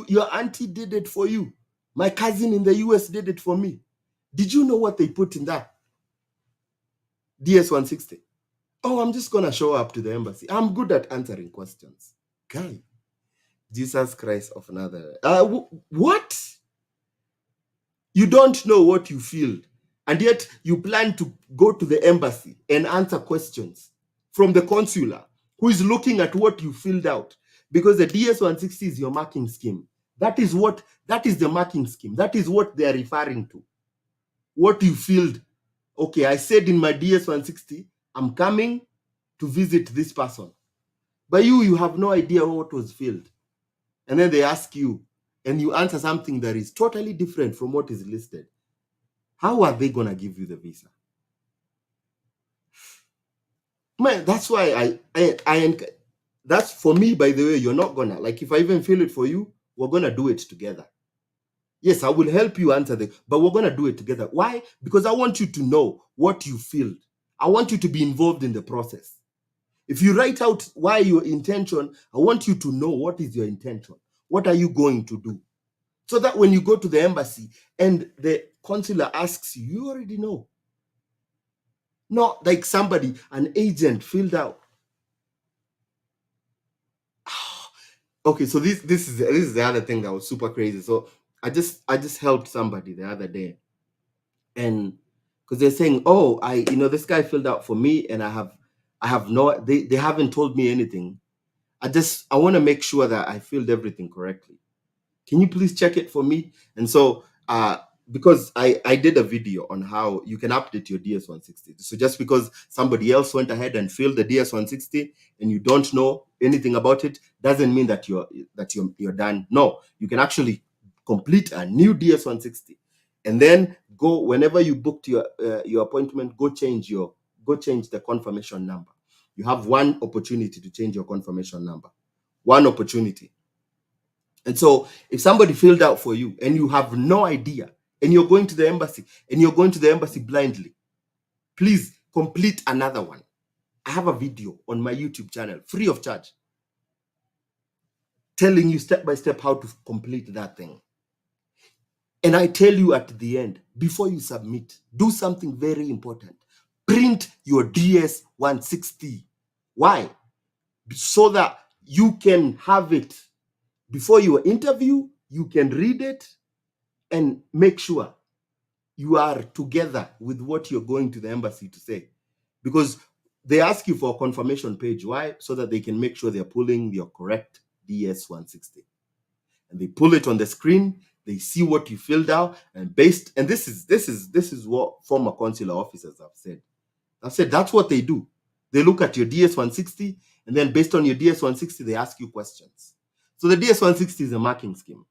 Your auntie did it for you. My cousin in the US did it for me. Did you know what they put in that DS-160? Oh, I'm just going to show up to the embassy. I'm good at answering questions. Guy, Jesus Christ of Nazareth. What? You don't know what you filled, and yet you plan to go to the embassy and answer questions from the consular who is looking at what you filled out, because the DS-160 is your marking scheme. That is the marking scheme. That is what they are referring to. What you filled. Okay, I said in my DS-160, I'm coming to visit this person. But you have no idea what was filled. And then they ask you, and you answer something that is totally different from what is listed. How are they going to give you the visa? Man, that's why that's for me, by the way, you're not going to, like, if I even fill it for you, we're going to do it together. Yes, I will help you answer but we're going to do it together. Why? Because I want you to know what you filled. I want you to be involved in the process. If you write out why your intention, I want you to know what is your intention. What are you going to do? So that when you go to the embassy and the consular asks you, you already know. Not like an agent filled out. Okay, so this is the other thing that was super crazy. So I just helped somebody the other day, and because they're saying, oh, this guy filled out for me, and I have no, they haven't told me anything. I want to make sure that I filled everything correctly. Can you please check it for me? And so because I did a video on how you can update your DS160. So just because somebody else went ahead and filled the DS160 and you don't know anything about it, doesn't mean that you're done. No, you can actually complete a new DS160, and then go whenever you booked your appointment. Go change the confirmation number. You have one opportunity to change your confirmation number. One opportunity. And so if somebody filled out for you and you have no idea, and you're going to the embassy blindly, please complete another one. I have a video on my YouTube channel, free of charge, telling you step by step how to complete that thing. And I tell you at the end, before you submit, do something very important. Print your DS160. Why? So that you can have it before your interview, you can read it and make sure you are together with what you're going to the embassy to say. Because they ask you for a confirmation page. Why? So that they can make sure they're pulling your correct DS160. And they pull it on the screen, they see what you filled out, and this is what former consular officers have said. I've said that's what they do. They look at your DS160, and then based on your DS160, they ask you questions. So the DS160 is a marking scheme.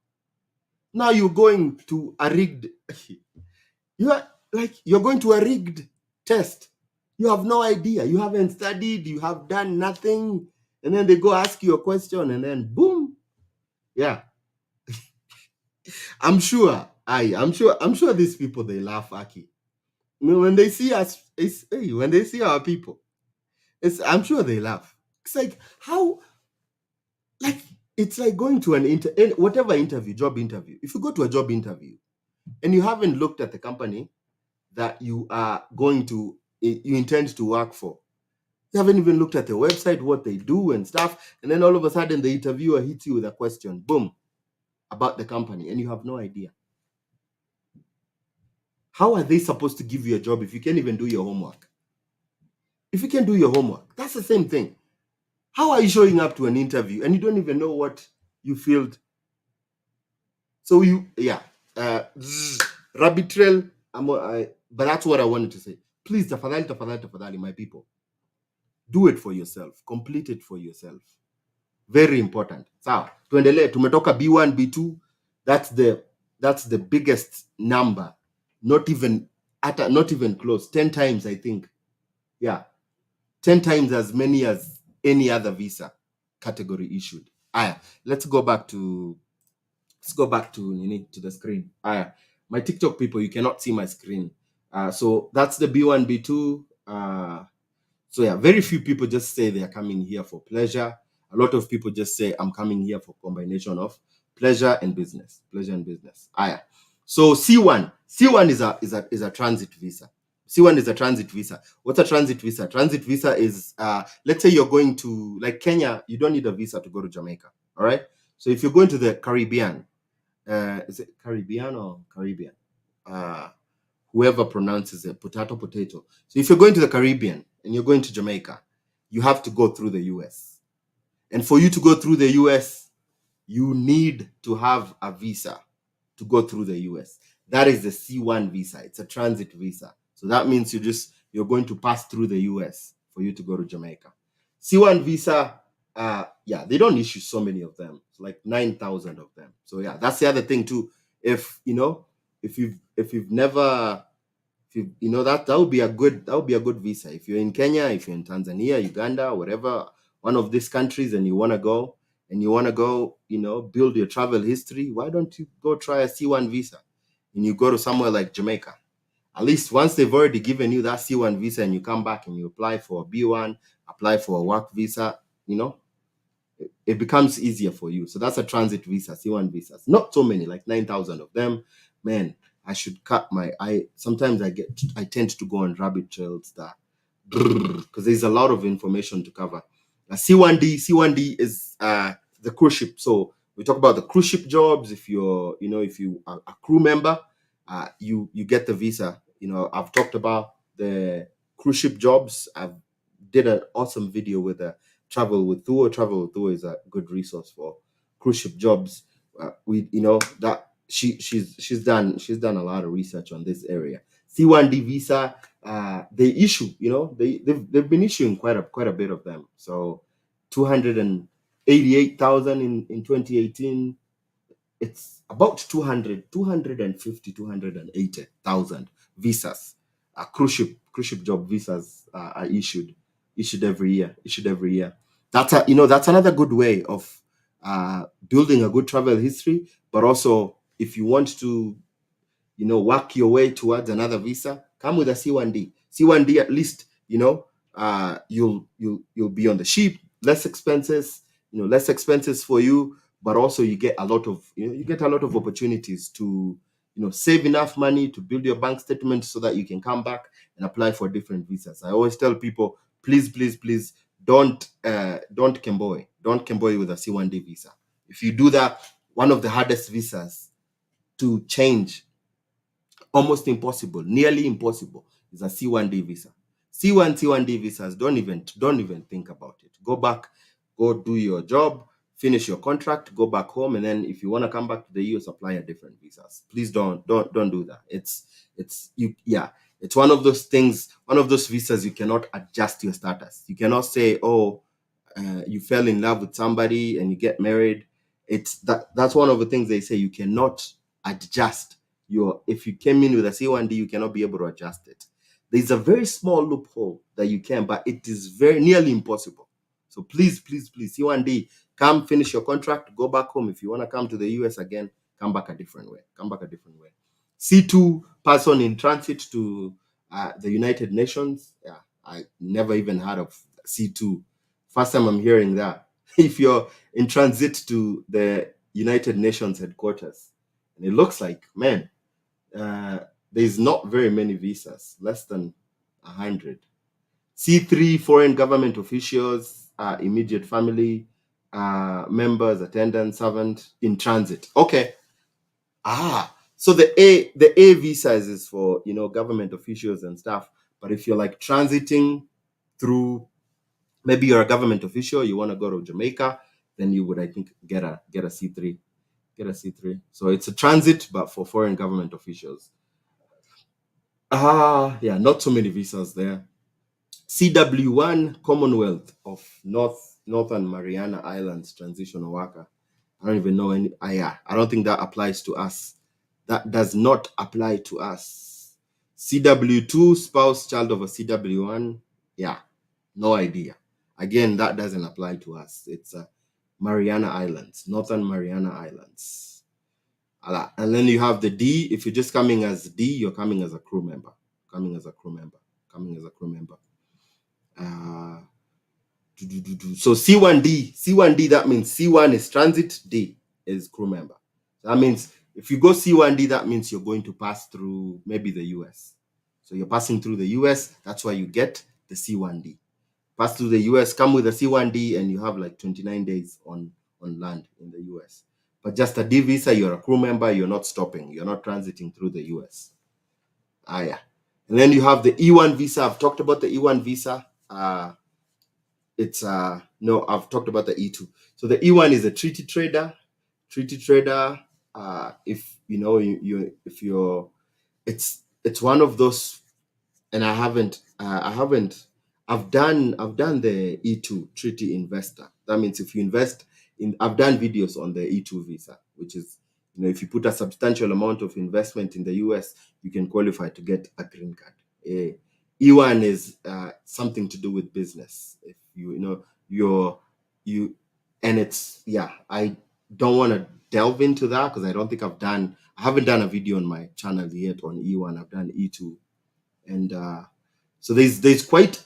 Now you're going to a rigged you're going to a rigged test. You have no idea. You haven't studied, you have done nothing, and then they go ask you a question, and then boom. Yeah. I'm sure these people, they laugh, Aki. When they see us, when they see our people, I'm sure they laugh. It's like how, like, it's like going to whatever interview, job interview. If you go to a job interview and you haven't looked at the company that you intend to work for, you haven't even looked at the website, what they do and stuff, and then all of a sudden the interviewer hits you with a question, boom, about the company, and you have no idea. How are they supposed to give you a job if you can't even do your homework? If you can't do your homework, that's the same thing. How are you showing up to an interview and you don't even know what you filled? So rabbit trail. But that's what I wanted to say. Please, tafadhali, my people, do it for yourself. Complete it for yourself. Very important. Sawa, tuendelee. Tumetoka B1, B2. That's the biggest number. Not even close. 10 times, I think. Yeah. 10 times as many as any other visa category issued. Let's go back to the screen. My TikTok people, you cannot see my screen. So that's the B1, B2. So yeah, very few people just say they are coming here for pleasure. A lot of people just say I'm coming here for combination of pleasure and business. So C1 is a transit visa. C1 is a transit visa. What's a transit visa? Transit visa is, let's say you're going to, like Kenya, you don't need a visa to go to Jamaica. All right. So if you're going to the Caribbean, is it Caribbean or Caribbean? Whoever pronounces it, potato. So if you're going to the Caribbean and you're going to Jamaica, you have to go through the US. And for you to go through the US, you need to have a visa to go through the US. That is the C1 visa. It's a transit visa. So that means you're going to pass through the US for you to go to Jamaica. C1 visa, they don't issue so many of them. It's like 9,000 of them. So yeah, that's the other thing too. If you've never, that would be a good visa. If you're in Kenya, if you're in Tanzania, Uganda, whatever, one of these countries, and you want to go, build your travel history, why don't you go try a C1 visa? And you go to somewhere like Jamaica. At least once they've already given you that C1 visa and you come back and you apply for a B1, apply for a work visa, it becomes easier for you. So that's a transit visa, C1 visas. Not so many, like 9,000 of them. Man, I should cut sometimes I tend to go on rabbit trails that, because there's a lot of information to cover. C1D is the cruise ship. So we talk about the cruise ship jobs. If you are a crew member, you get the visa. I've talked about the cruise ship jobs. I did an awesome video with Travel with Thuo. Travel with Thuo is a good resource for cruise ship jobs. she's done a lot of research on this area. C1D visa, they issue, they've been issuing quite a bit of them. So 288,000 in 2018. It's about 280,000 visas, cruise ship job visas, are issued every year. That's another good way of building a good travel history. But also, if you want to work your way towards another visa, come with a C1D. C1D, at least, you'll be on the ship, less expenses, less expenses for you, but also you get a lot of opportunities to save enough money to build your bank statement so that you can come back and apply for different visas. I always tell people, please, please, please, don't Kemboy with a C1D visa. If you do that, one of the hardest visas to change, almost impossible, nearly impossible, is a C1D visa. C1D visas, don't even think about it. Go back, go do your job, finish your contract, go back home, and then if you want to come back to the US, apply a different visas. Please don't do that. It's one of those things, one of those visas you cannot adjust your status. You cannot say, oh, you fell in love with somebody and you get married. That's one of the things they say, you cannot adjust if you came in with a C1D, you cannot be able to adjust it. There's a very small loophole that you can, but it is very nearly impossible. So please, please, please, C1D, come finish your contract, go back home. If you want to come to the US again, come back a different way. C2, person in transit to the United Nations. Yeah, I never even heard of C2. First time I'm hearing that. If you're in transit to the United Nations headquarters, and it looks like, man, uh, there's not very many visas, less than 100. C3, foreign government officials, immediate family members, attendant, servant in transit. Okay. So the A visas is for government officials and stuff. But if you're like transiting through, maybe you're a government official, you want to go to Jamaica, then you would, I think, get a C3. Get a C3. So it's a transit, but for foreign government officials. Yeah, not so many visas there. CW1, Commonwealth of Northern Mariana Islands transitional worker. I don't even know any. Yeah, I don't think that applies to us. That does not apply to us. CW2, spouse, child of a CW1. Yeah, no idea. Again, that doesn't apply to us. It's Mariana Islands, Northern Mariana Islands. And then you have the D. If you're just coming as D, you're coming as a crew member. Coming as a crew member. So C1D, that means C1 is transit, D is crew member. That means if you go C1D, that means you're going to pass through maybe the US. So you're passing through the US, that's why you get the C1D. Pass through the US, come with a C1D, and you have like 29 days on land in the US. But just a D visa, you're a crew member, you're not stopping, you're not transiting through the US. Yeah. And then you have the E1 visa. I've talked about the E1 visa. No, I've talked about the E2. So the E1 is a treaty trader. If it's one of those, and I've done the E2 treaty investor. That means if you invest in, I've done videos on the E2 visa, which is, if you put a substantial amount of investment in the US, you can qualify to get a green card. E1 is something to do with business. If and it's, I don't want to delve into that because I haven't done a video on my channel yet on E1. I've done E2, and so there's quite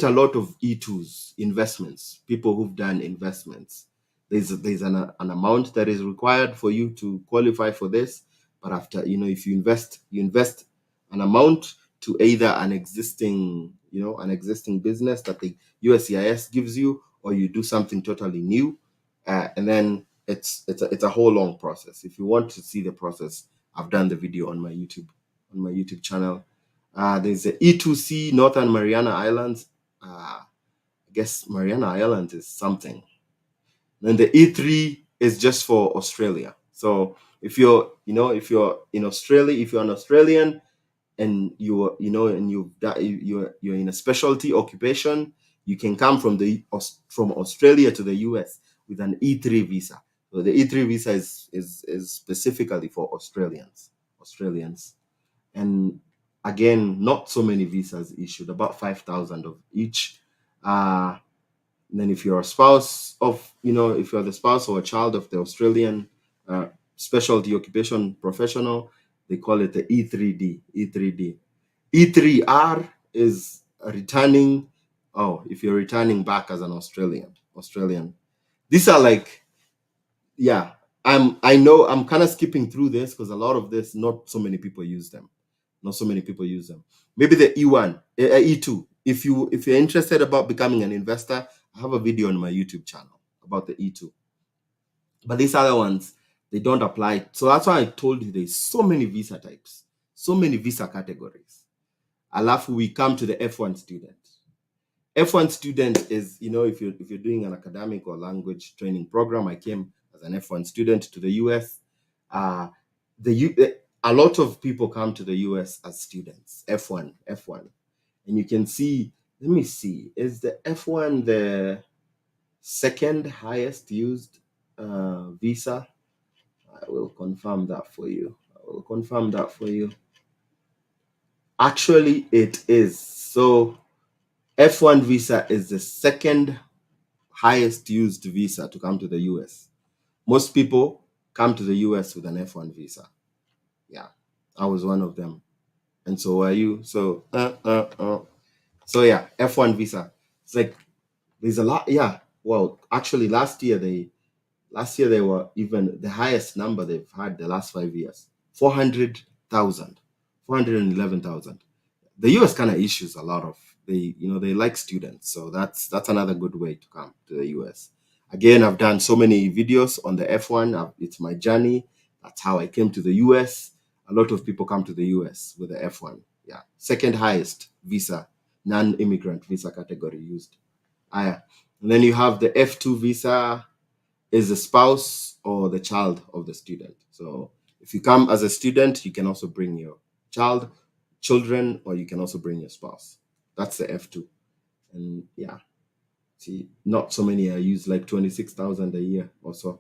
a lot of E2s investments, people who've done investments. There's an amount that is required for you to qualify for this, but after, if you invest an amount to either an existing business that the USCIS gives you, or you do something totally new, and then it's a whole long process. If you want to see the process, I've done the video on my YouTube channel. There's the E2C, Northern Mariana Islands. I guess Mariana Islands is something. Then the E3 is just for Australia. So If you're, if you're in Australia, if you're an Australian and you're, and you're in a specialty occupation, you can come from Australia to the US with an E3 visa. So the E3 visa is specifically for Australians. And again, not so many visas issued, about 5,000 of each. And then if you're a spouse of, if you're the spouse or a child of the Australian uh, specialty occupation professional, they call it the E3D. E3D. E3R is returning. Oh, if you're returning back as an Australian. These are like, yeah. I know I'm kind of skipping through this because a lot of this, not so many people use them. Not so many people use them. Maybe the E1, E2. If you're interested about becoming an investor, I have a video on my YouTube channel about the E2. But these other ones, they don't apply. So that's why I told you there's so many visa types, so many visa categories. Alafu, we come to the F1 student. F1 student is, if you're doing an academic or language training program. I came as an F1 student to the US. A lot of people come to the US as students. F1, and you can see. Let me see. Is the F1 the second highest used visa? I will confirm that for you. Actually, it is. So F1 visa is the second highest used visa to come to the US. Most people come to the US with an F1 visa. Yeah, I was one of them. And so are you. So, so yeah, F1 visa. It's like, there's a lot. Yeah. Well, actually, last year they were even the highest number they've had the last 5 years. 400,000, 411,000. The US kind of issues a lot of, they like students, so that's another good way to come to the US. Again, I've done so many videos on the F1. It's my journey. That's how I came to the US. A lot of people come to the US with the F1. Yeah, second highest visa, non-immigrant visa category used. And then you have the F2 visa, is the spouse or the child of the student. So if you come as a student, you can also bring your children, or you can also bring your spouse. That's the F2. And yeah, see, not so many are used, like 26,000 a year or so.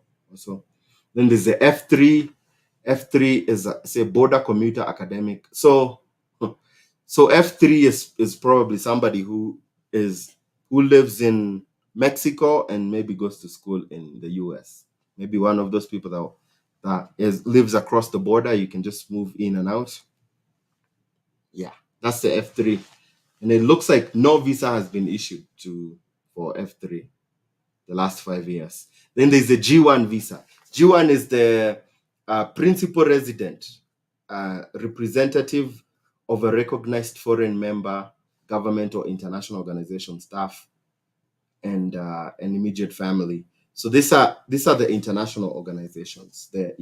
Then there's the F3. F3 is say border commuter academic. So F3 is probably somebody who lives in Mexico and maybe goes to school in the US. Maybe one of those people that lives across the border. You can just move in and out. Yeah, that's the F3. And it looks like no visa has been issued for F3 the last 5 years. Then there's the G1 visa. G1 is the principal resident, representative of a recognized foreign member, government or international organization, staff, and an immediate family. So these are the international organizations. The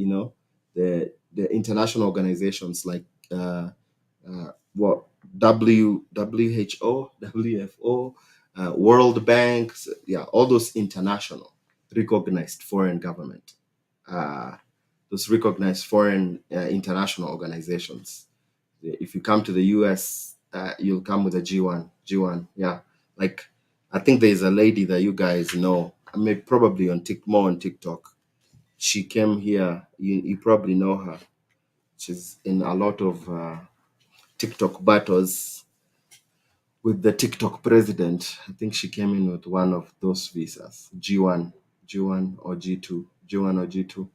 international organizations like what WHO, WFO, World Bank, yeah, all those international recognized foreign government, those recognized foreign international organizations. If you come to the US, you'll come with a G1. Yeah. Like, I think there's a lady that you guys know, I mean, probably more on TikTok. She came here. You probably know her. She's in a lot of TikTok battles with the TikTok president. I think she came in with one of those visas, G1 or G2, G1 or G2.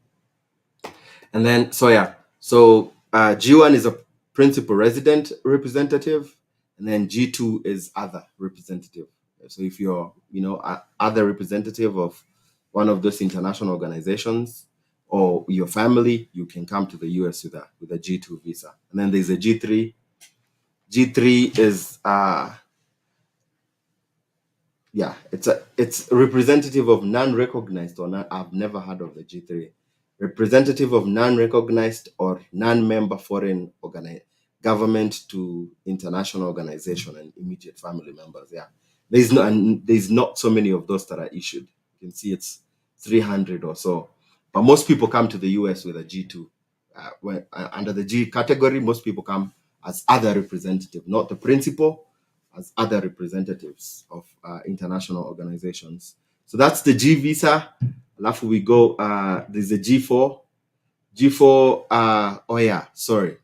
And then, so yeah, so G1 is a principal resident representative, and then G2 is other representative. So if you're, other representative of one of those international organizations or your family, you can come to the US with a G2 visa. And then there's a G3. G3 is yeah, it's representative of non-recognized or I've never heard of the G3. Representative of non-recognized or non-member foreign government to international organization and immediate family members. Yeah, there's not so many of those that are issued. You can see it's 300 or so. But most people come to the US with a G2. Under the G category, most people come as other representative, not the principal, as other representatives of international organizations. So that's the G visa. Alafu we go, there's a G4. G4, oh yeah, sorry.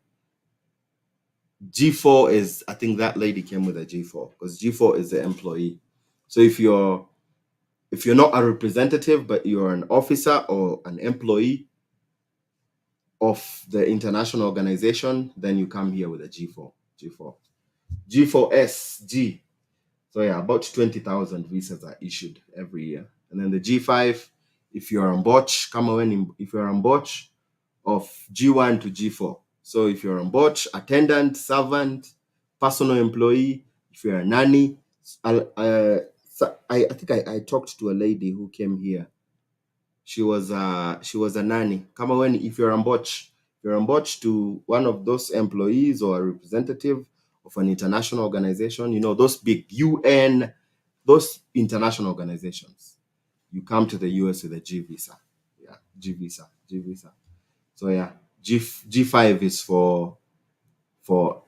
G4 is, I think that lady came with a G4 because G4 is the employee. So if you're not a representative, but you're an officer or an employee of the international organization, then you come here with a G4. G4. G4S, G. So yeah, about 20,000 visas are issued every year. And then the G5, if you're on Botch, if you're on Botch, of G1 to G4. So if you're on Botch, attendant, servant, personal employee, if you're a nanny, I think I talked to a lady who came here. She was a nanny. If you're on Botch, to one of those employees or a representative of an international organization, those big UN, those international organizations, you come to the US with a G visa. Yeah, G visa. So yeah, G5 is for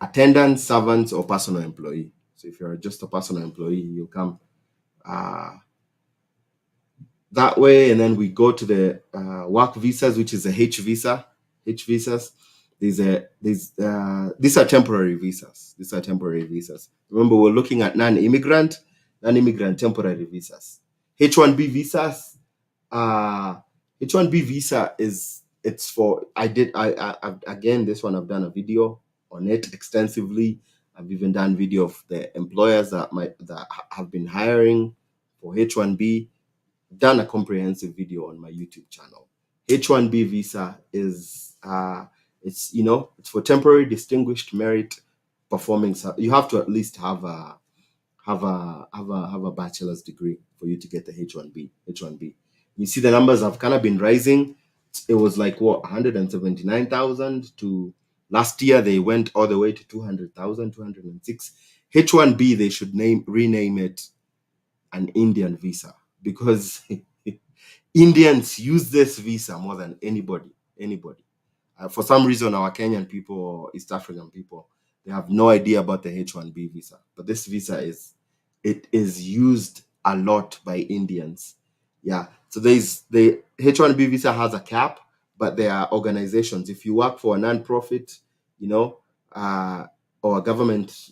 attendants, servants, or personal employee. So if you're just a personal employee, you come that way, and then we go to the work visas, which is a H visa. H visas. These are temporary visas. Remember, we're looking at non-immigrant temporary visas. H1B visas. H1B visa it's for again, this one I've done a video on it extensively. I've even done video of the employers that have been hiring for H1B. Done a comprehensive video on my YouTube channel. H1B visa is it's for temporary distinguished merit performing. You have to at least have a bachelor's degree for you to get the H1B. You see the numbers have kind of been rising. It was like 179,000 to last year they went all the way to 200,000, 206. H1B, they should rename it an Indian visa, because Indians use this visa more than anybody. For some reason, our Kenyan people or East African people, they have no idea about the H1B visa. But this visa is used a lot by Indians. Yeah. So the H1B visa has a cap, but there are organizations. If you work for a non-profit, or a government,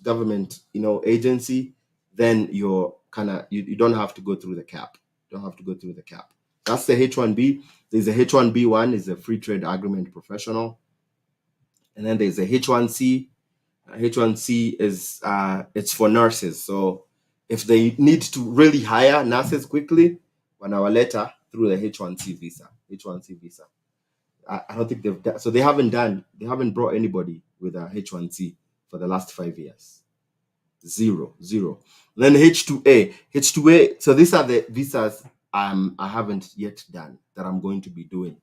agency, then you're you don't have to go through the cap. That's the H1B. There's a H1B1 is a free trade agreement professional. And then there's a H1C. H1C is it's for nurses. So if they need to really hire nurses quickly, 1 hour later through the H1C visa. I don't think they've done, so they haven't brought anybody with a H1C for the last 5 years. Zero. And then H2A. So these are the visas I haven't yet done that I'm going to be doing.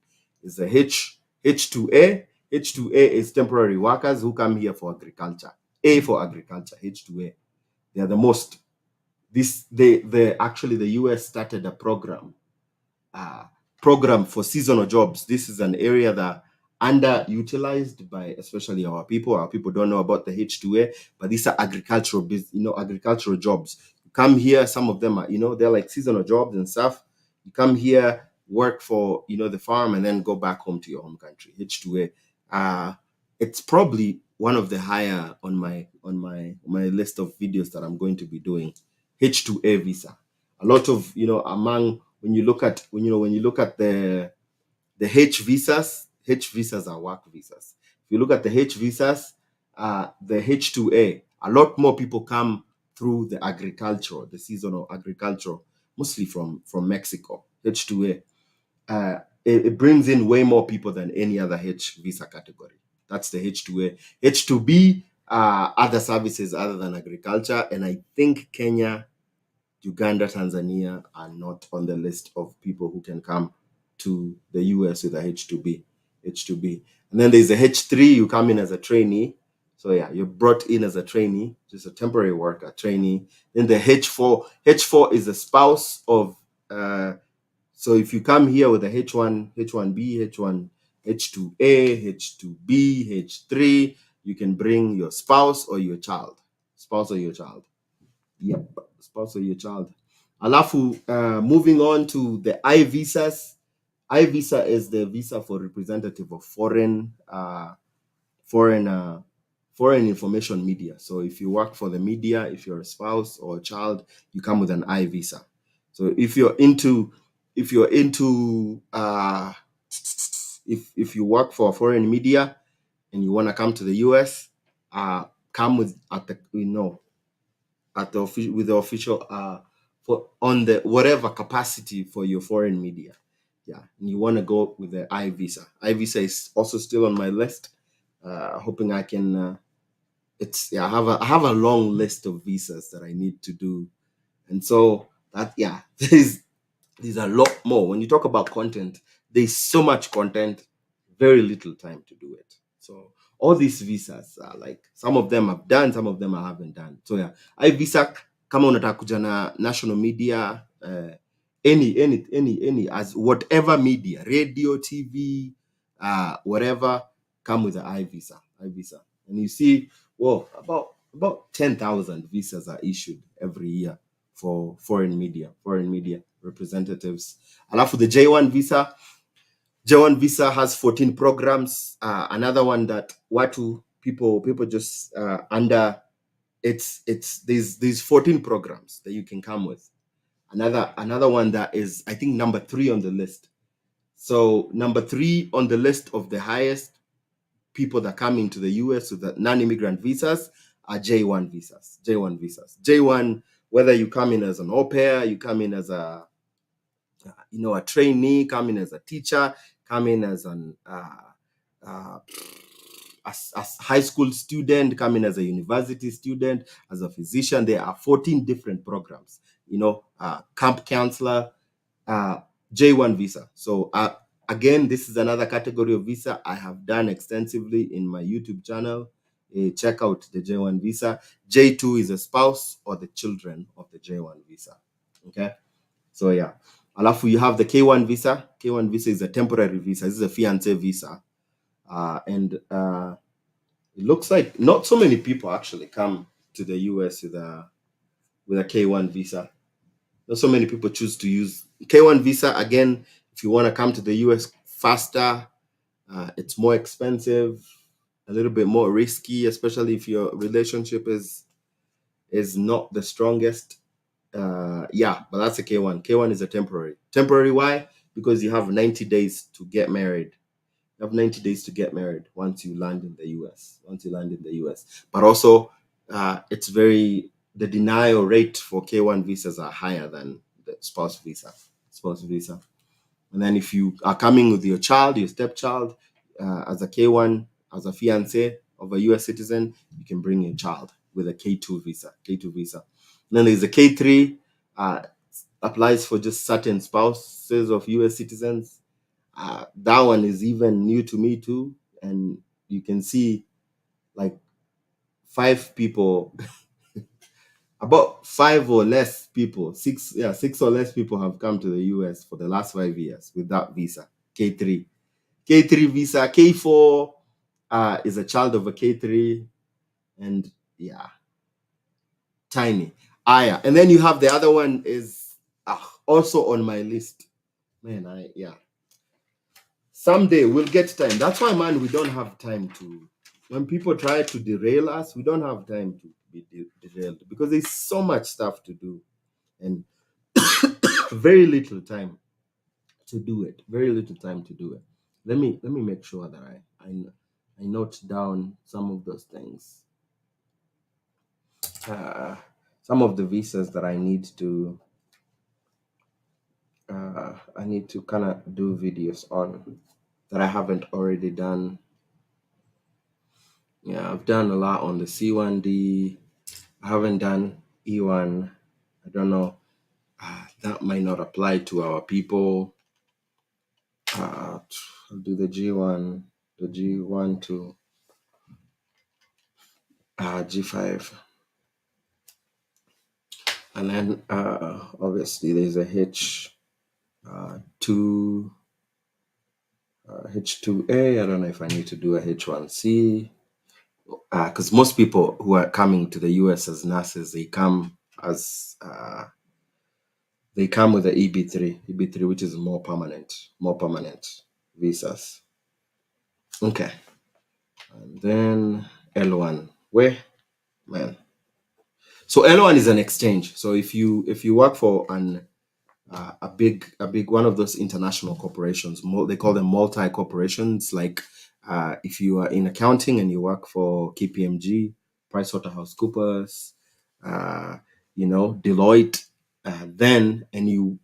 Is the H2A. H2A is temporary workers who come here for agriculture. A for agriculture. H2A. They are the most. Actually the US started a program for seasonal jobs. This is an area that underutilized by especially our people. Our people don't know about the H2A, but these are agricultural jobs. You come here, some of them are, they're like seasonal jobs and stuff. You come here, work for, the farm, and then go back home to your home country. H2A. It's probably one of the higher on my list of videos that I'm going to be doing. H2A visa. A lot of, when you look at the H visas are work visas. If you look at the H visas, the H2A, a lot more people come through the seasonal agriculture, mostly from Mexico. H2A, it brings in way more people than any other H visa category. That's the H2A. H2B, other services other than agriculture, and I think Kenya, Uganda, Tanzania are not on the list of people who can come to the US with a H2B. And then there's a H3, you come in as a trainee. So yeah, you're brought in as a trainee, just a temporary worker, trainee. Then the H4 is a spouse of So if you come here with a H1, H1B, H1, H2A, H2B, H3, you can bring your spouse or your child. Spouse or your child. Yep, spouse or your child. Alafu, moving on to the I visas. I visa is the visa for representative of foreign foreign information media. So if you work for the media, if you're a spouse or a child, you come with an I visa. So if you're into if you work for foreign media and you want to come to the US, come with at the with the official for on the whatever capacity for your foreign media. Yeah, and you want to go with the I visa. I visa is also still on my list. Hoping I can. It's yeah. I have a long list of visas that I need to do, and so that yeah, there's a lot more. When you talk about content, there's so much content, very little time to do it. So all these visas are like some of them I've done, some of them I haven't done. So yeah, I visa kama unataka kuja na national media, any as whatever media, radio, TV, whatever, come with the I visa. I visa, and you see, well, about 10,000 visas are issued every year for foreign media representatives. Alafu the J1 visa has 14 programs. Another one that watu people just under it's these 14 programs that you can come with. Another one that is I think number 3 on the list. So number 3 on the list of the highest people that come into the US with the non-immigrant visas are J1 visas. J1 visas. J1, whether you come in as an au pair, you come in as a a trainee, come in as a teacher, come in as an as high school student, come in as a university student, as a physician. There are 14 different programs. Camp counselor, J1 visa. So again, this is another category of visa I have done extensively in my YouTube channel. Check out the J1 visa. J2 is a spouse or the children of the J1 visa. Okay. So yeah. Alafu you have the K1 visa. K1 visa is a temporary visa. This is a fiancé visa. And it looks like not so many people actually come to the US with a K1 visa. Not so many people choose to use K1 visa. Again, if you want to come to the US faster, it's more expensive, a little bit more risky, especially if your relationship is not the strongest. Yeah, but that's a K1. K1 is a temporary. Temporary, why? Because you have 90 days to get married. You have 90 days to get married once you land in the US. Once you land in the US. But also, the denial rate for K1 visas are higher than the spouse visa. Spouse visa. And then if you are coming with your child, your stepchild, as a K1, as a fiancé of a US citizen, you can bring your child with a K2 visa. K2 visa. And then there's a K3, applies for just certain spouses of US citizens. That one is even new to me too. And you can see like 5 people, about 5 or less people, 6 or less people have come to the US for the last 5 years with that visa, K3. K3 visa, K4 is a child of a K3, and yeah, tiny. Yeah. And then you have the other one is also on my list. Man, someday we'll get time. That's why, man, we don't have time to. When people try to derail us, we don't have time to be derailed because there's so much stuff to do and very little time to do it. Very little time to do it. Let me make sure that I note down some of those things. Some of the visas that I need to kind of do videos on that I haven't already done. Yeah, I've done a lot on the C1D. I haven't done E1. I don't know. That might not apply to our people. I'll do the G1, the G1 to G5. And then obviously there's a H. two H2A. I don't know if I need to do a H1C, because most people who are coming to the US as nurses, they come with the EB3, which is more permanent visas. Okay, and then L1, where man. So L1 is an exchange. So if you work for a big one of those international corporations, they call them multi corporations. Like if you are in accounting and you work for KPMG, PricewaterhouseCoopers, uh, Deloitte, then and you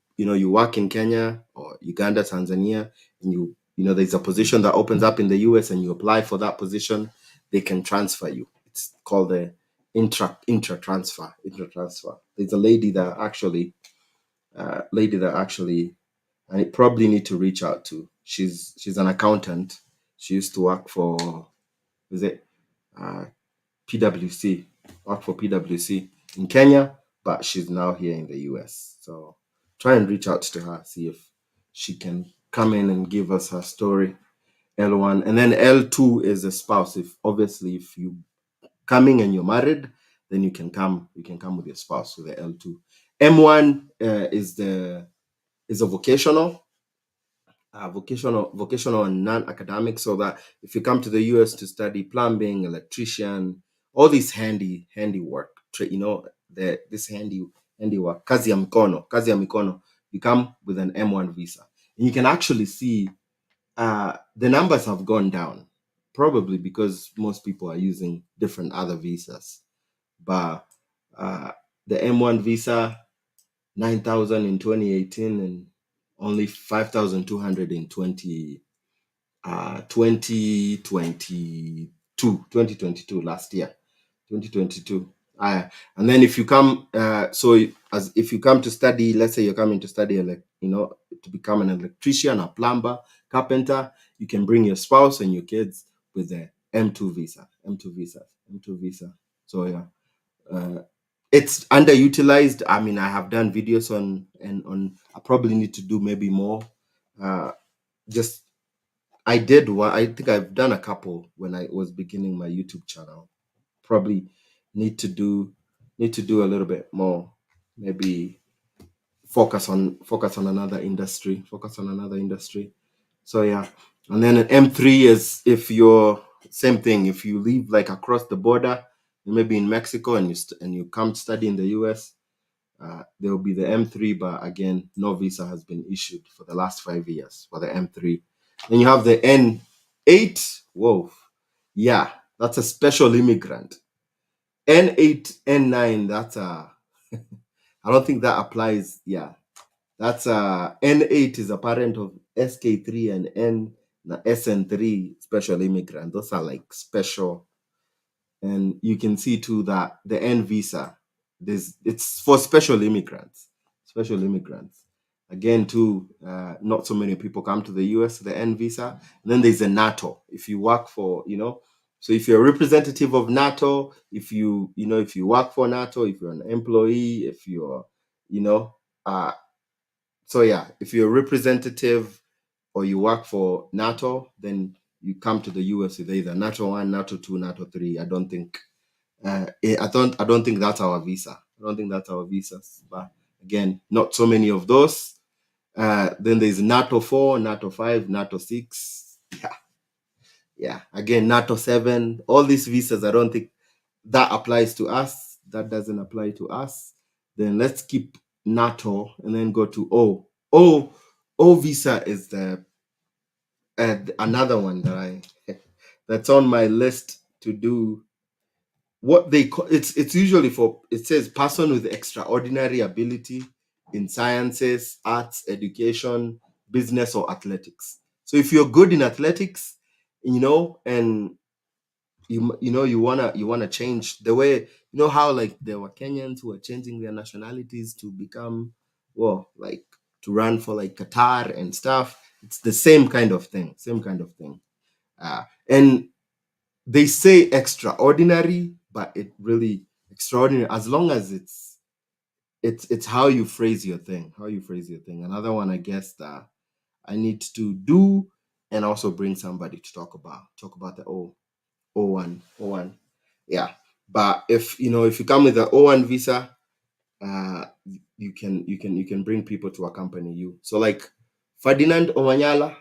work in Kenya or Uganda, Tanzania, and there's a position that opens up in the US and you apply for that position, they can transfer you. It's called the intra transfer. There's a lady that actually I probably need to reach out to. She's an accountant. She used to work for, is it uh, PwC? Work for PwC in Kenya, but she's now here in the US. So try and reach out to her, see if she can come in and give us her story. L1, and then L2 is a spouse. If you coming and you're married, then you can come with your spouse with the L2. M1 is a vocational and non-academic, so that if you come to the US to study plumbing, electrician, all this handiwork, this handiwork, kazi ya mikono, you come with an M1 visa. And you can actually see the numbers have gone down, probably because most people are using different other visas. But the M1 visa, 9,000 in 2018 and only 5,200 in 2022 last year, 2022. And then if you come, if you come to study, let's say you're coming to study, to become an electrician, a plumber, carpenter, you can bring your spouse and your kids with the M2 visa, M2 visa. So yeah, it's underutilized. I mean, I have done videos on. I probably need to do maybe more. Just I did one. I think I've done a couple when I was beginning my YouTube channel. Probably need to do a little bit more. Maybe focus on another industry. So yeah, and then an M3 is if you're same thing. If you live like across the border, maybe in Mexico, and you come study in the US, there will be the M3, but again, no visa has been issued for the last 5 years for the M3. Then you have the N8. Whoa, yeah, that's a special immigrant. N8, N9, that's a. I don't think that applies. Yeah, that's N8 is a parent of SK3 and SN3 special immigrant. Those are like special. And you can see too that the N visa, it's for special immigrants. Again, too, not so many people come to the US, the N visa. And then there's a NATO. If you work for, so if you're a representative of NATO, if you work for NATO, if you're an employee, if you're, uh, so yeah, if you're a representative or you work for NATO, then you come to the US with either NATO 1, NATO 2, NATO 3. I don't think that's our visa. I don't think that's our visas. But again, not so many of those. Then there's NATO 4, NATO 5, NATO 6. Yeah. Again, NATO 7. All these visas, I don't think that applies to us. That doesn't apply to us. Then let's keep NATO and then go to O. O visa is another one that's on my list to do. What they call it's usually for, it says person with extraordinary ability in sciences, arts, education, business, or athletics. So if you're good in athletics, and you wanna change the way, how like there were Kenyans who are changing their nationalities to become, well, like to run for like Qatar and stuff. It's the same kind of thing. And they say extraordinary, but it really extraordinary as long as it's how you phrase your thing. How you phrase your thing. Another one, I guess, that I need to do, and also bring somebody to talk about the O1. Yeah. But if if you come with the O1 visa, you can bring people to accompany you. So like Ferdinand Omanyala,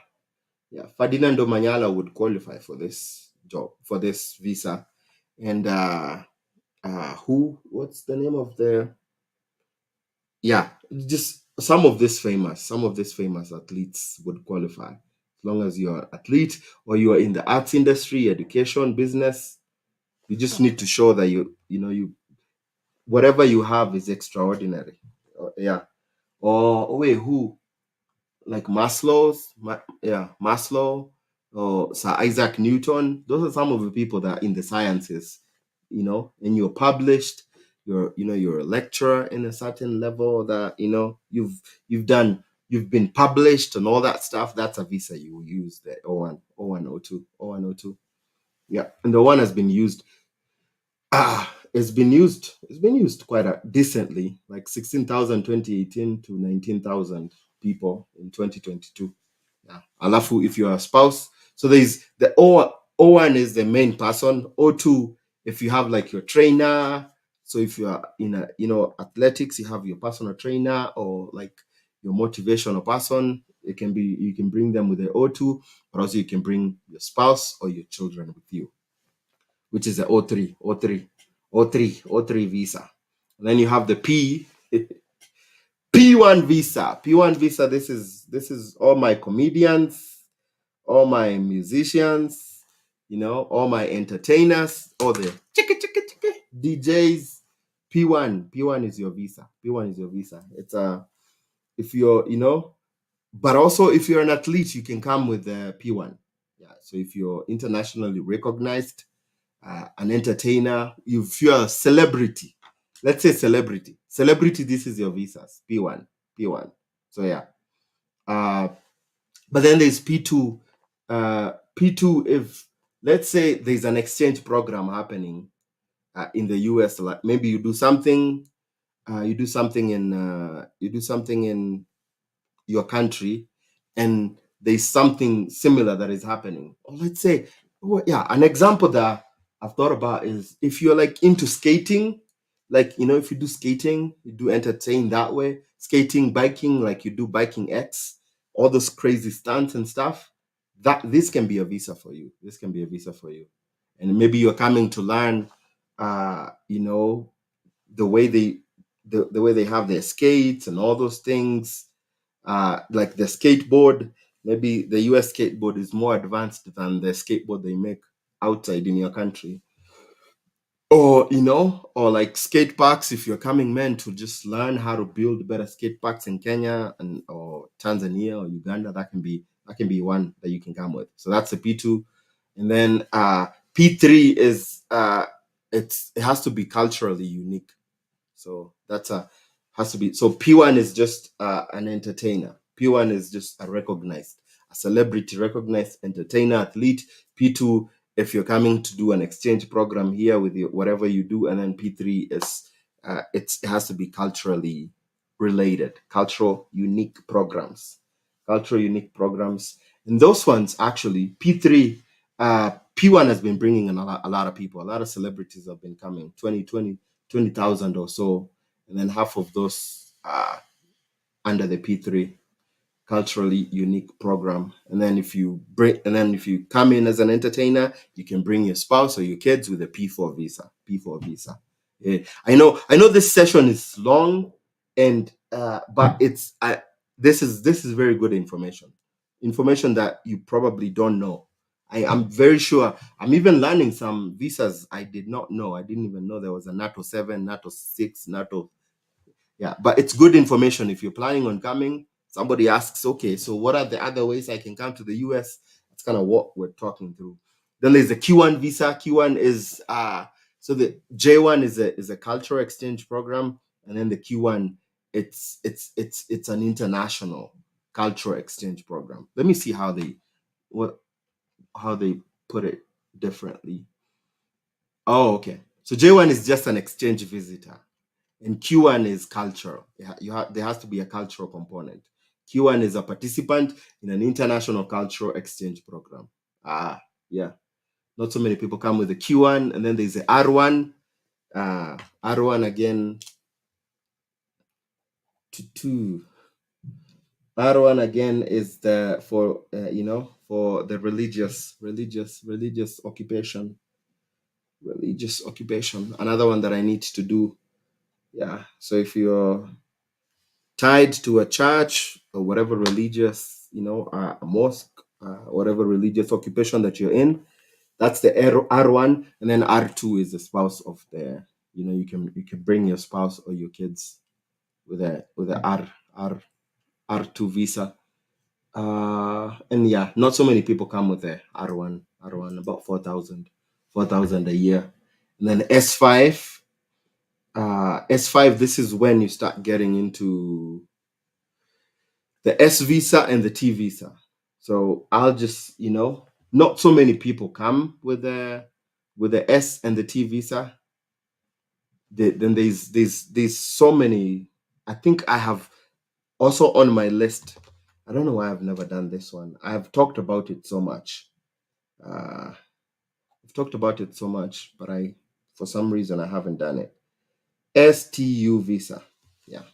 yeah, Ferdinand Omanyala would qualify for this job, for this visa. And what's the name of the, yeah, just some of these famous athletes would qualify, as long as you're an athlete or you are in the arts industry, education, business. You just need to show that you whatever you have is extraordinary. Yeah. Or wait, who, like Maslow, or Sir Isaac Newton. Those are some of the people that are in the sciences, and you're published. You're a lecturer in a certain level that you've been published and all that stuff. That's a visa you will use, the O1 O2. Yeah, and the one has been used. It's been used quite decently, like 16,000 2018 to 19,000 people in 2022. Yeah. Alafu, if you're a spouse, so there's the O1 is the main person. O2, if you have like your trainer, so if you are in athletics, you have your personal trainer, or like your motivational person, you can bring them with the O2, but also you can bring your spouse or your children with you, which is the O3 visa. And then you have the P1 visa. P1 visa. This is all my comedians, all my musicians, all my entertainers, all the DJs. P1 is your visa. P1 is your visa. It's if you're but also if you're an athlete, you can come with the P1. Yeah. So if you're internationally recognized, an entertainer, if you're a celebrity, let's say celebrity, this is your visas, P1. So yeah. But then there's P2. P2, if let's say there's an exchange program happening in the US, like maybe you do something in your country, and there's something similar that is happening. Or let's say, yeah, an example that I've thought about is if you're like into skating, like if you do skating, you do entertain that way. Skating, biking, like you do biking X, all those crazy stunts and stuff. That this can be a visa for you. This can be a visa for you, and maybe you're coming to learn, the way they have their skates and all those things, like the skateboard. Maybe the US skateboard is more advanced than the skateboard they make outside in your country. Or like skate parks, if you're coming, man, to just learn how to build better skate parks in Kenya and or Tanzania or Uganda, that can be one that you can come with. So that's a P2. And then P3 is it has to be culturally unique. So that's a has to be. So P1 is just an entertainer. P1 is just a celebrity recognized entertainer, athlete. P2, if you're coming to do an exchange program here with whatever you do. And then P3 is it has to be culturally related, cultural unique programs. And those ones, actually, P3, P1 has been bringing in a lot of people. A lot of celebrities have been coming, 20,000 or so, and then half of those are under the P3 culturally unique program. And then if you come in as an entertainer, you can bring your spouse or your kids with a P4 visa. P4 visa. Yeah. I know this session is long, and but this is very good information. Information that you probably don't know. I'm very sure I'm even learning some visas I did not know. I didn't even know there was a NATO 7, NATO 6, NATO. Yeah, but it's good information if you're planning on coming. Somebody asks, okay, so what are the other ways I can come to the US? That's kind of what we're talking through. Then there's the Q1 visa. Q1 is so the J1 is a cultural exchange program, and then the Q1, it's an international cultural exchange program. Let me see what how they put it differently. Oh, okay. So J1 is just an exchange visitor. And Q1 is cultural. There has to be a cultural component. Q1 is a participant in an international cultural exchange program. Yeah. Not so many people come with the Q1, and then there's the R1. R1 again. R1 again is the for the religious occupation. Religious occupation. Another one that I need to do. Yeah. So if you're tied to a church or whatever religious, a mosque, whatever religious occupation that you're in, that's the R1, and then R2 is the spouse of the. You can bring your spouse or your kids with a R2 visa. And yeah, not so many people come with the R1, about 4,000 a year. And then S5, S5, this is when you start getting into the S visa and the T visa. So I'll just, not so many people come with the S and the T visa. Then there's so many. I think I have also on my list. I don't know why I've never done this one. I've talked about it so much. I've talked about it so much, but for some reason, I haven't done it. STU visa. Yeah.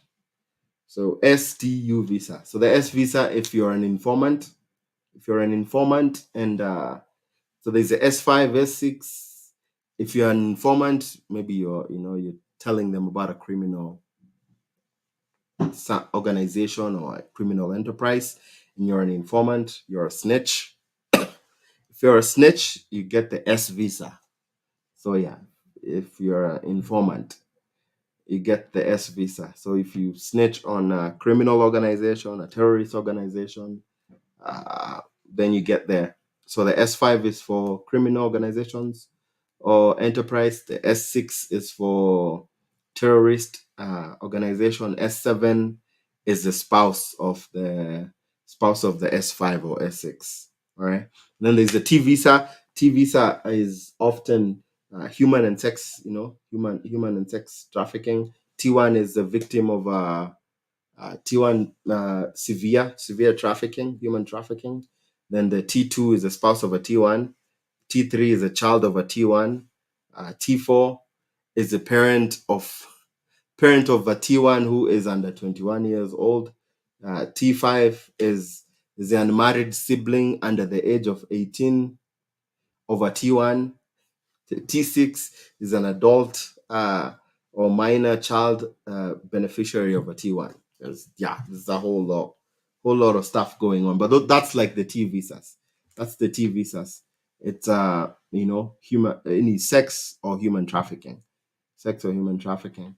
So STU visa. So the S visa, if you're an informant, and so there's the S5, S6. If you're an informant, maybe you're telling them about a criminal organization or a criminal enterprise, and you're an informant, you're a snitch. If you're a snitch, you get the S visa. So yeah, if you're an informant, you get the S visa. So if you snitch on a criminal organization, a terrorist organization, then you get there. So the S5 is for criminal organizations or enterprise. The S6 is for terrorist organization. S7 is the spouse of the S5 or S6. All right. Then there's the T visa. T visa is often human and sex, human and sex trafficking. T1 is the victim of T1 severe trafficking, human trafficking. Then the T2 is a spouse of a T1. T3 is a child of a T1. T4 is the parent of a T1 who is under 21 years old. T5 is the unmarried sibling under the age of 18 of a T1. T6 is an adult or minor child beneficiary of a T1. There's a whole lot of stuff going on. But that's like the T visas. That's the T visas. It's human any sex or human trafficking. Sex or human trafficking.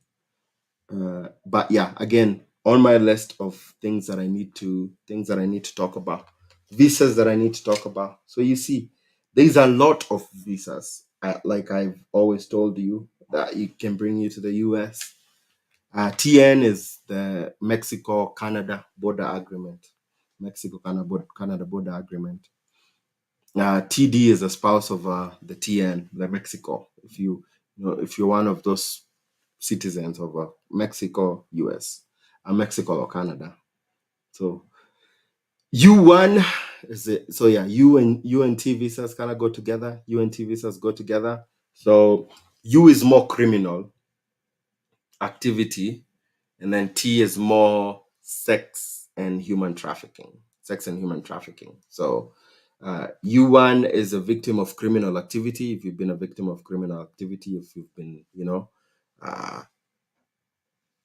But yeah, again, on my list of things that I need to talk about, visas that I need to talk about. So you see, there's a lot of visas. Like I've always told you, that it can bring you to the US. TN is the Mexico-Canada border agreement. Mexico-Canada border agreement. TD is a spouse of the TN, the Mexico. If you're one of those citizens of Mexico, US, and Mexico or Canada. So U1 is it. So yeah, UNT visas kind of go together. UNT visas go together. So U is more criminal activity, and then T is more sex and human trafficking. So U1 is a victim of criminal activity. If you've been a victim of criminal activity, if you've been, uh,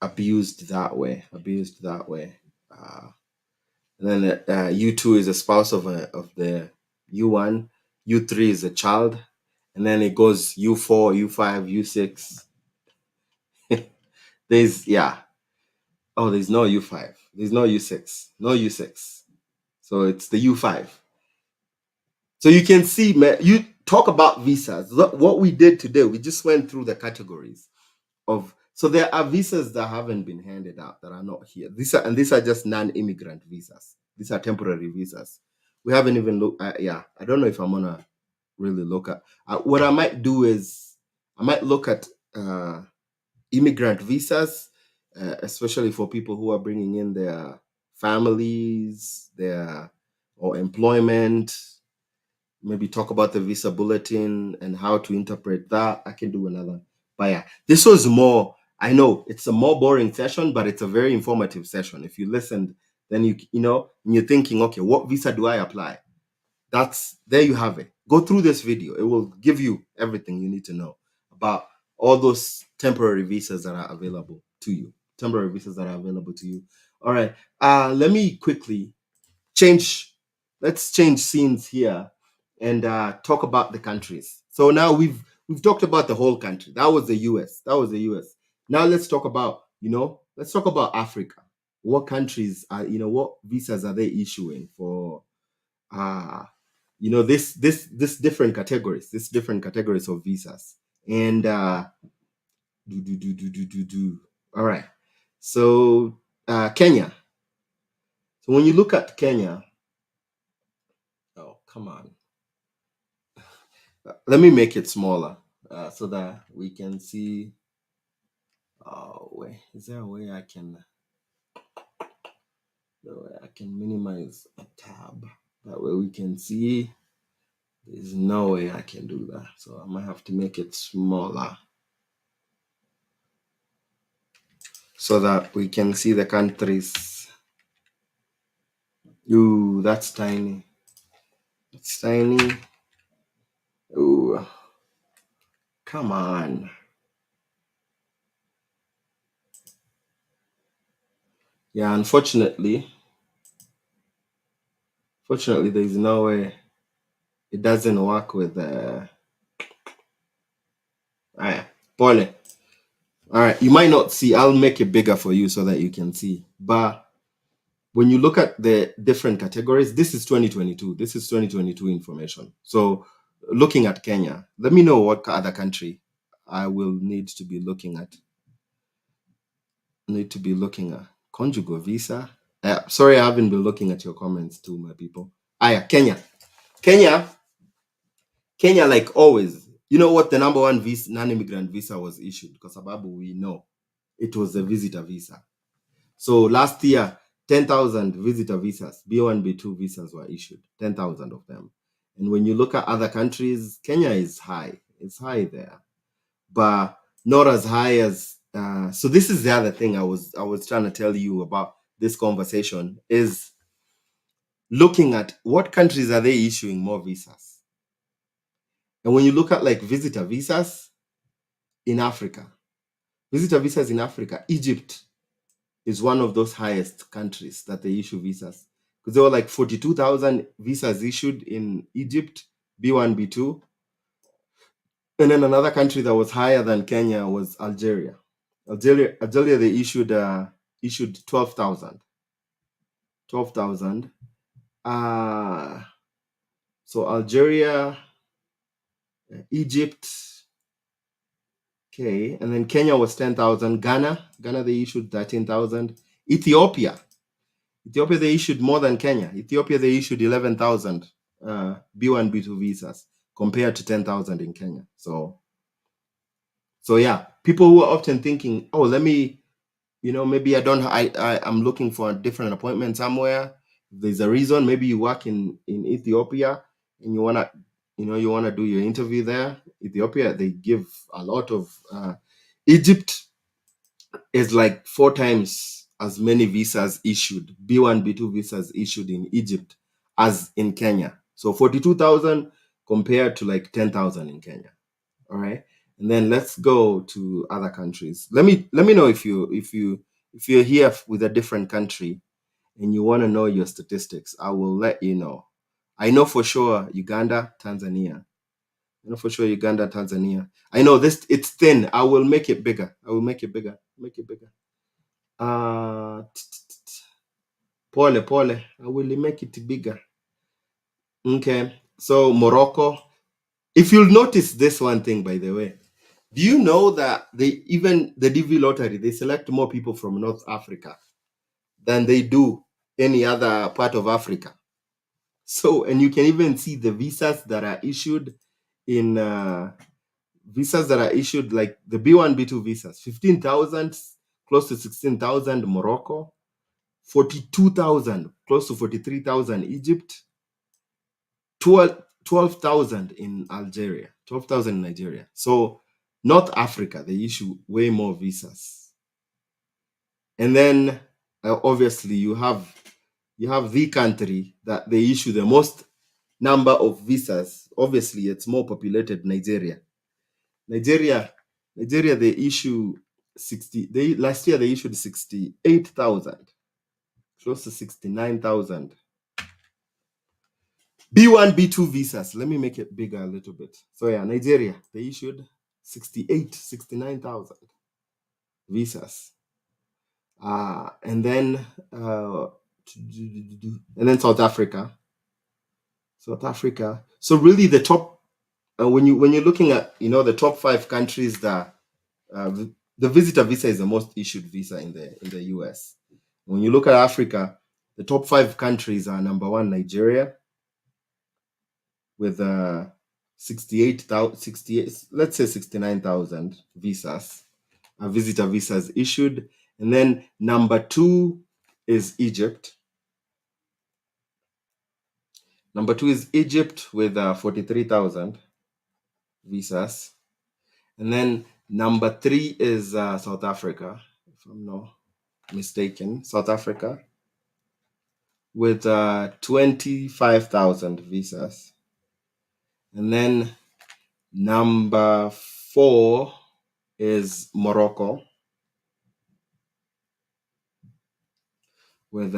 abused that way. And then U2 is a spouse of the U1. U3 is a child, and then it goes U4, U5, U6. There's there's no U5. There's no U6. No U6. So it's the U5. So you can see, man, you talk about visas. What we did today, we just went through the categories of. So there are visas that haven't been handed out that are not here. These are just non-immigrant visas. These are temporary visas. We haven't even looked. I don't know if I'm gonna really look at. What I might do is I might look at immigrant visas, especially for people who are bringing in their families, their or employment. Maybe talk about the visa bulletin and how to interpret that. I can do another. But yeah, this was more. I know it's a more boring session, but it's a very informative session. If you listened, then you know, and you're thinking, okay, what visa do I apply? That's there you have it. Go through this video. It will give you everything you need to know about all those temporary visas that are available to you. Temporary visas that are available to you. All right. Let me quickly change. Let's change scenes here and talk about the countries. So now we've talked about the whole country. That was the US. That was the US. Now let's talk about, let's talk about Africa. What countries are, what visas are they issuing for this different categories of visas. And all right. So Kenya. So when you look at Kenya, oh come on. Let me make it smaller so that we can see. Oh wait, is there a way I can minimize a tab? That way we can see. There's no way I can do that. So I might have to make it smaller so that we can see the countries. Ooh, that's tiny. It's tiny. Ooh, come on. Yeah, unfortunately, there's no way. It doesn't work with Pole. All right, you might not see. I'll make it bigger for you so that you can see. But when you look at the different categories, this is 2022. This is 2022 information. So looking at Kenya, let me know what other country I will need to be looking at. Conjugal visa. Sorry, I haven't been looking at your comments too, my people. Kenya. Kenya, like always. You know what the number one non-immigrant visa was issued? Because Sababu, we know it was a visitor visa. So last year, 10,000 visitor visas, B1, B2 visas were issued, 10,000 of them. And when you look at other countries, Kenya is high. It's high there, but not as high as. So this is the other thing I was trying to tell you about this conversation is looking at what countries are they issuing more visas. And when you look at like visitor visas in Africa, Egypt is one of those highest countries that they issue visas, because there were like 42,000 visas issued in Egypt, B1, B2. And then another country that was higher than Kenya was Algeria. Algeria, they issued 12,000. 12,000. So Algeria, Egypt, okay, and then Kenya was 10,000. Ghana, they issued 13,000. Ethiopia, they issued more than Kenya. Ethiopia, they issued 11,000 B1, B2 visas compared to 10,000 in Kenya. So yeah, people who are often thinking, oh, let me, maybe I'm looking for a different appointment somewhere. There's a reason. Maybe you work in Ethiopia and you wanna do your interview there. Ethiopia, they give a lot of. Egypt is like 4 times as many visas issued, B1, B2 visas issued in Egypt as in Kenya. So 42,000 compared to like 10,000 in Kenya. All right. And then let's go to other countries. Let me know if you're here with a different country and you want to know your statistics. I will let you know. I know for sure Uganda, Tanzania. I know this, it's thin. I will make it bigger. Make it bigger. Pole. I will make it bigger. Okay. So Morocco. If you'll notice this one thing, by the way, do you know that the DV lottery, they select more people from North Africa than they do any other part of Africa? So, and you can even see the visas that are issued in visas that are issued, like the B1, B2 visas, 15,000, close to 16,000 Morocco, 42,000, close to 43,000 Egypt, 12,000 in Algeria, 12,000 in Nigeria. So North Africa, they issue way more visas. And then obviously you have the country that they issue the most number of visas. Obviously, it's more populated, Nigeria. Nigeria, they issue 60. They last year they issued 68,000, close to 69,000. B1, B2 visas. Let me make it bigger a little bit. So yeah, Nigeria, they issued 69,000 visas. And then South Africa. South Africa. So really the top when you're looking at the top 5 countries that the visitor visa is the most issued visa in the US. When you look at Africa, the top 5 countries are number 1 Nigeria with 68, let's say 69,000 visas, visitor visas issued, and then number 2 is Egypt. Number 2 is Egypt with 43,000 visas. And then number 3 is South Africa, if I'm not mistaken. South Africa with 25,000 visas. And then number 4 is Morocco with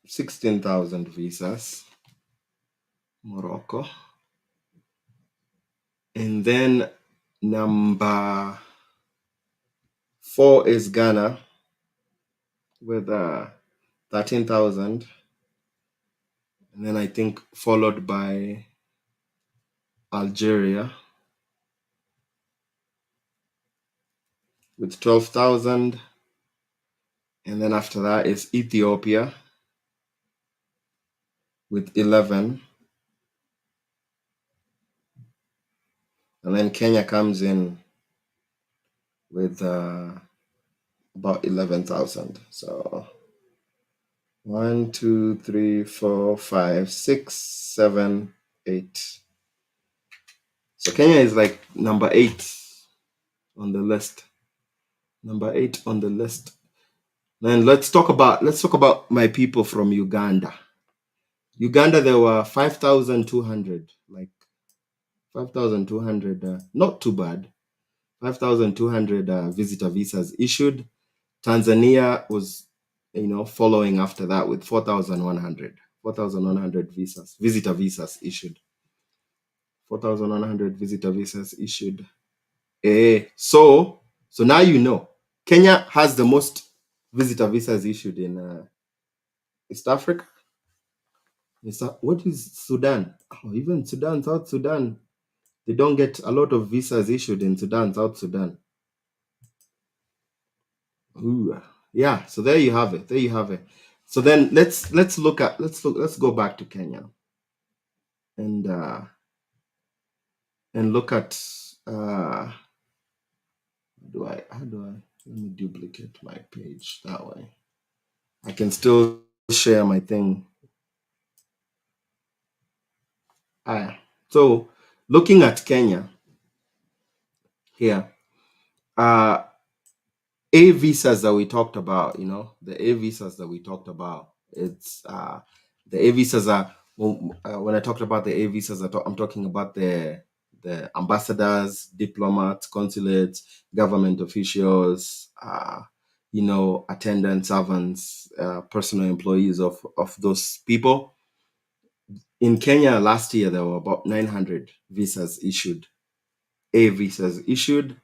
16,000 visas. Morocco. And then number 4 is Ghana with 13,000. And then I think followed by Algeria with 12,000. And then after that is Ethiopia with 11. And then Kenya comes in with about 11,000. So 1, 2, 3, 4, 5, 6, 7, 8. So Kenya is like number 8 on the list. Number 8 on the list. Then let's talk about my people from Uganda. Uganda, there were 5,200, like 5,200, not too bad. 5,200 visitor visas issued. Tanzania was, following after that with 4,100. 4,100 visitor visas issued. 4,100 visitor visas issued. So now Kenya has the most visitor visas issued in East Africa. What is Sudan? Oh, even Sudan, South Sudan, they don't get a lot of visas issued in Sudan, South Sudan. Ooh, yeah. So there you have it. There you have it. So then let's go back to Kenya and look at how do I let me duplicate my page that way. I can still share my thing. So looking at Kenya here, A visas that we talked about, the A visas that we talked about, it's the A visas are when I talked about the A visas, I'm talking about the ambassadors, diplomats, consulates, government officials, attendant servants, personal employees of those people. In Kenya last year, there were about 900 visas issued, A visas issued,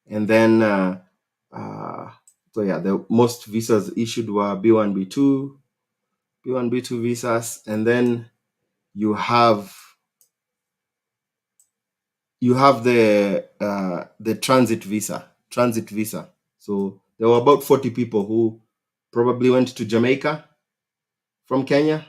and then so yeah, the most visas issued were B1, B2, visas, and then you have the transit visa. So there were about 40 people who probably went to Jamaica from Kenya.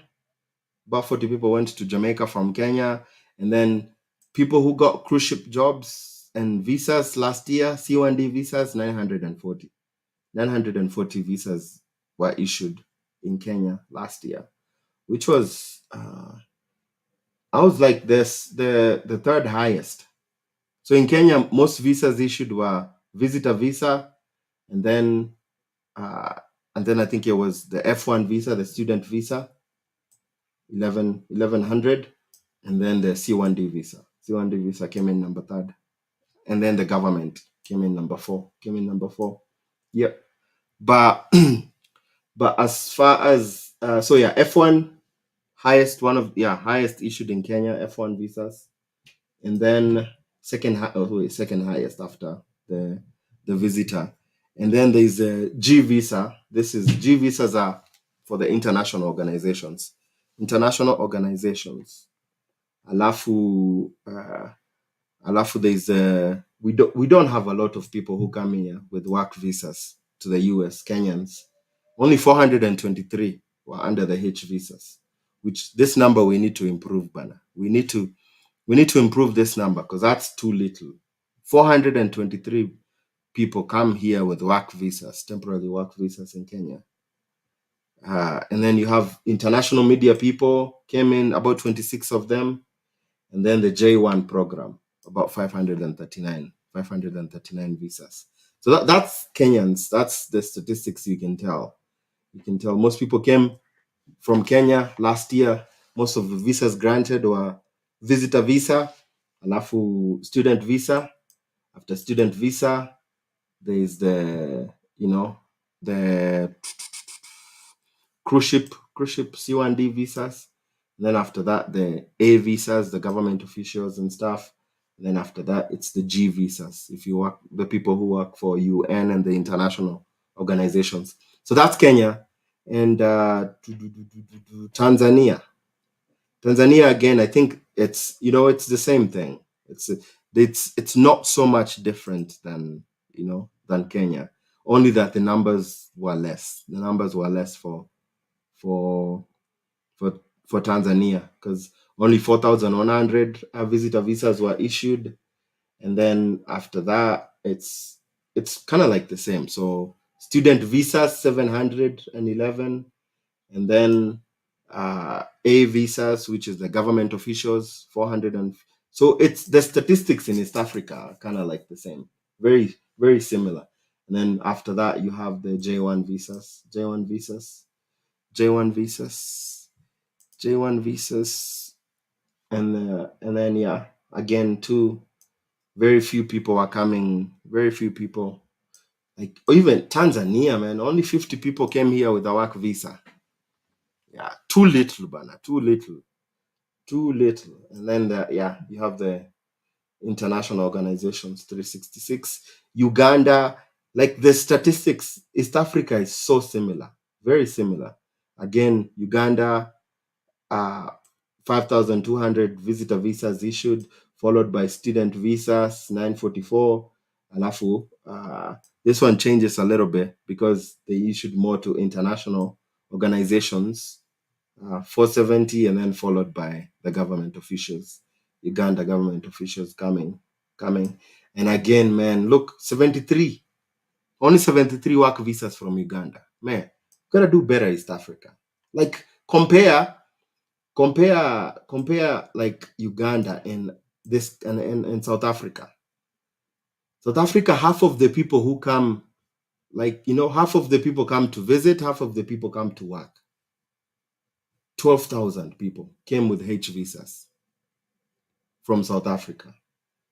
About 40 people went to Jamaica from Kenya, and then people who got cruise ship jobs and visas last year, C1D visas, 940. 940 visas were issued in Kenya last year, which was I was like this the third highest. So in Kenya, most visas issued were visitor visa, and then uh, I think it was the F1 visa, the student visa, 1100, and then the C1D visa. C1D visa came in number third, and then the government came in number four. Yep. But but as far as so yeah, F1 highest issued in Kenya, F1 visas, and then second highest after the visitor, and then there's a G visa. G visas are for the international organizations. Alafu there's we don't have a lot of people who come here with work visas to the US, Kenyans. Only 423 were under the H visas, which this number we need to improve, Bana. We need to improve this number because that's too little. 423 people come here with work visas, temporary work visas in Kenya. And then you have international media people came in, about 26 of them. And then the J1 program, about 539 visas. So that's Kenyans. That's the statistics you can tell. You can tell most people came from Kenya last year. Most of the visas granted were visitor visa, alafu student visa. After student visa, there is the cruise ship C1D visas. And then after that, the A visas, the government officials and stuff. And then after that, it's the G visas. If you work, the people who work for UN and the international organizations. So that's Kenya. And Tanzania. Tanzania again, I think it's the same thing. It's not so much different than Kenya. Only that the numbers were less. The numbers were less for for for Tanzania because only 4,100 visitor visas were issued, and then after that it's kind of like the same. So student visas 711, and then A visas, which is the government officials, 400. And so it's the statistics in East Africa are kind of like the same, very very similar. And then after that you have the J1 visas, J1 visas, J1 visas, and then yeah, again too, very few people are coming. Very few people, like even Tanzania, man, only 50 people came here with a work visa. Yeah, too little, Bana, too little, too little. And then you have the international organizations, 366. Uganda, like the statistics, East Africa is so similar, very similar. Again, Uganda, 5,200 visitor visas issued, followed by student visas, 944. Alafu, this one changes a little bit because they issued more to international organizations, 470, and then followed by the government officials, Uganda government officials coming. And again, man, look, 73, only 73 work visas from Uganda. Man, gotta do better, East Africa. Like, compare like Uganda and this and South Africa. South Africa, half of the people who come, half of the people come to visit, half of the people come to work. 12,000 people came with H visas from South Africa.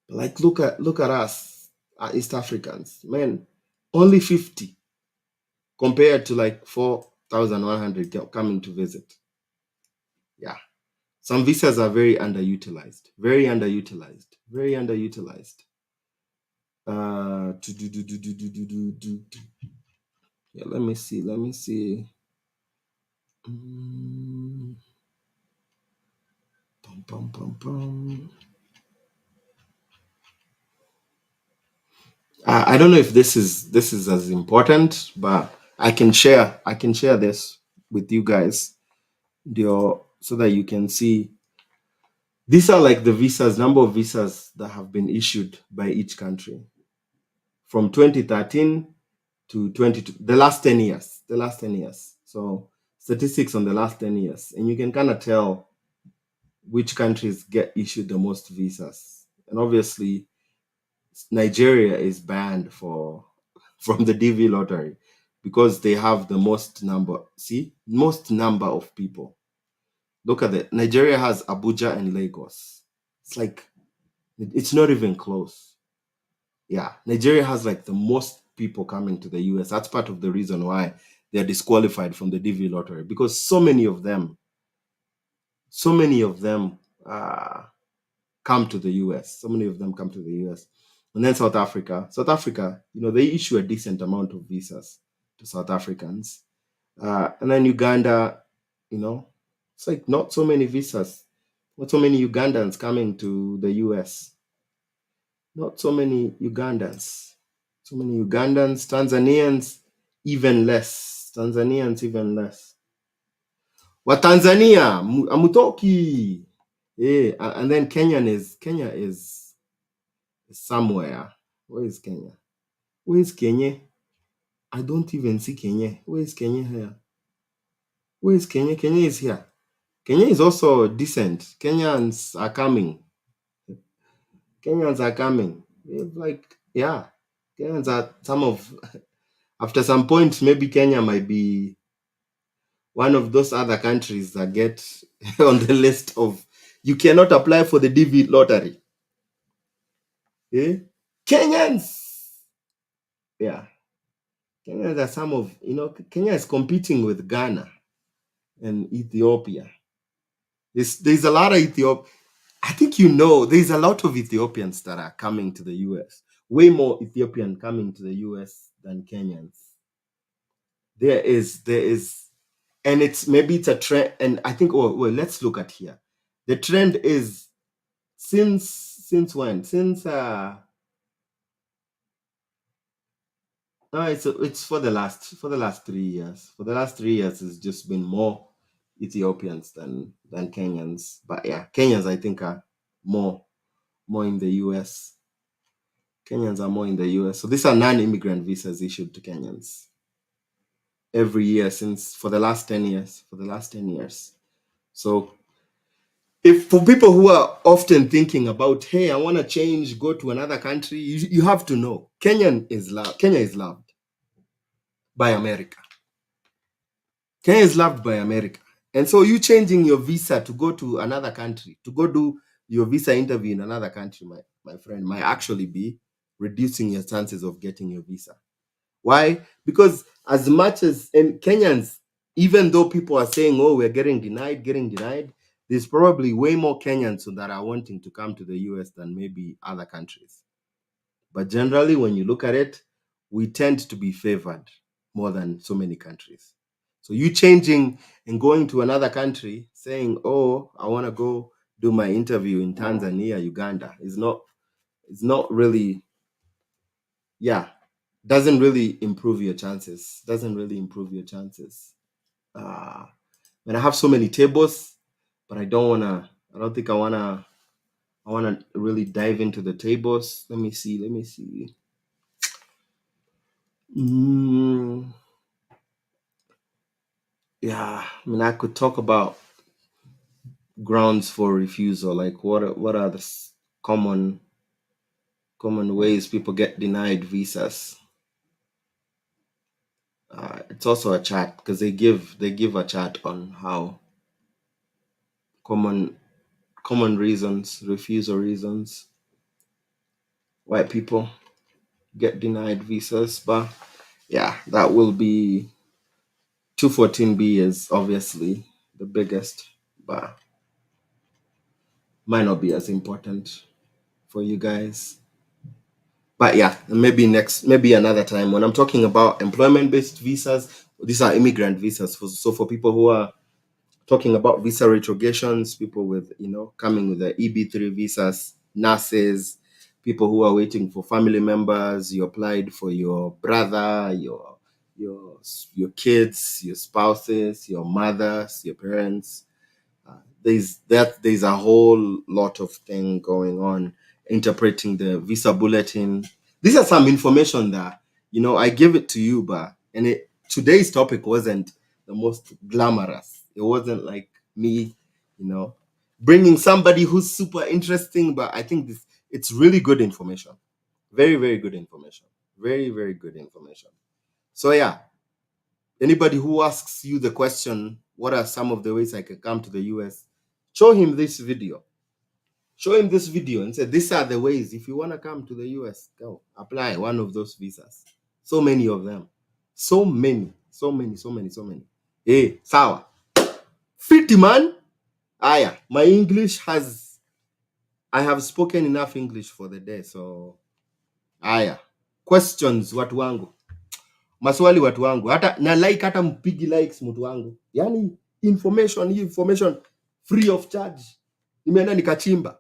Like, look at us, East Africans, man, only 50 compared to like 4,100 coming to visit. Yeah. Some visas are very underutilized. Yeah, let me see. Pum, pum, pum. I don't know if this is as important, but I can share this with you guys, so that you can see These are like the visas, number of visas that have been issued by each country from 2013 to 22, the last 10 years, the last 10 years. So statistics on the last 10 years. And you can kind of tell which countries get issued the most visas. And obviously, Nigeria is banned for from the DV lottery because they have the most number. See, most number of people. Look at it. Nigeria has Abuja and Lagos. It's like it's not even close. Yeah, Nigeria has like the most people coming to the US. That's part of the reason why they're disqualified from the DV lottery because so many of them come to the US. So many of them come to the US. And then South Africa. South Africa, they issue a decent amount of visas to South Africans. And then Uganda, you know, it's like not so many visas, not so many Ugandans coming to the US. Not so many Ugandans. So many Ugandans, Tanzanians, even less. Tanzanians, even less. Watanzania, amutoki. Yeah, and then Kenya is somewhere. Where is Kenya? Where is Kenya? I don't even see Kenya. Where is Kenya here? Where is Kenya? Kenya is here. Kenya is also decent. Kenyans are coming. Kenyans are coming. Like, yeah. Kenyans are some of, after some point, maybe Kenya might be one of those other countries that get on the list of you cannot apply for the DV lottery. Eh? Kenyans. Yeah. Kenyans are some of, Kenya is competing with Ghana and Ethiopia. There's a lot of Ethiop. I think there's a lot of Ethiopians that are coming to the US. Way more Ethiopian coming to the US than Kenyans. There is, and maybe it's a trend. And I think, oh well, let's look at here. The trend is since when? Since no, it's for the last 3 years. For the last 3 years, it's just been more Ethiopians than Kenyans. But yeah, Kenyans I think are more more in the US. Kenyans are more in the US. So these are non-immigrant visas issued to Kenyans every year since for the last 10 years. For the last 10 years. So if for people who are often thinking about, hey, I want to change, go to another country, you have to know Kenya is loved by America. Kenya is loved by America. And so you changing your visa to go to another country, to go do your visa interview in another country, my friend, might actually be reducing your chances of getting your visa. Why? Because as much as and Kenyans, even though people are saying, oh, we're getting denied, there's probably way more Kenyans that are wanting to come to the US than maybe other countries. But generally, when you look at it, we tend to be favored more than so many countries. So you changing and going to another country saying, oh, I want to go do my interview in Tanzania, Uganda, is not really, yeah, doesn't really improve your chances. Doesn't really improve your chances. And I have so many tables, but I don't think I wanna really dive into the tables. Let me see. Mm, yeah, I mean, I could talk about grounds for refusal, like what are the common ways people get denied visas. It's also a chart because they give a chart on how common common reasons, refusal reasons, why people get denied visas. But yeah, that will be 214B is obviously the biggest, but might not be as important for you guys. But yeah, maybe another time when I'm talking about employment-based visas, these are immigrant visas. So for people who are talking about visa retrogations, people with coming with the EB3 visas, nurses, people who are waiting for family members, you applied for your brother, your your kids, your spouses, your mothers, your parents. There's a whole lot of thing going on interpreting the visa bulletin. These are some information that I give it to you, but today's topic wasn't the most glamorous. It wasn't like me, bringing somebody who's super interesting, but I think it's really good information. Very, very good information. Very, very good information. So yeah, anybody who asks you the question, what are some of the ways I can come to the US? Show him this video. Show him this video and say, these are the ways. If you want to come to the US, go apply one of those visas. So many of them. So many. Hey, sawa. Fiti man. Aya, my English I have spoken enough English for the day. So, aya. Questions, watu wangu. Maswali watu wangu. Hata mpigi likes mtu wangu. Yani information free of charge. Nimeenda nikachimba.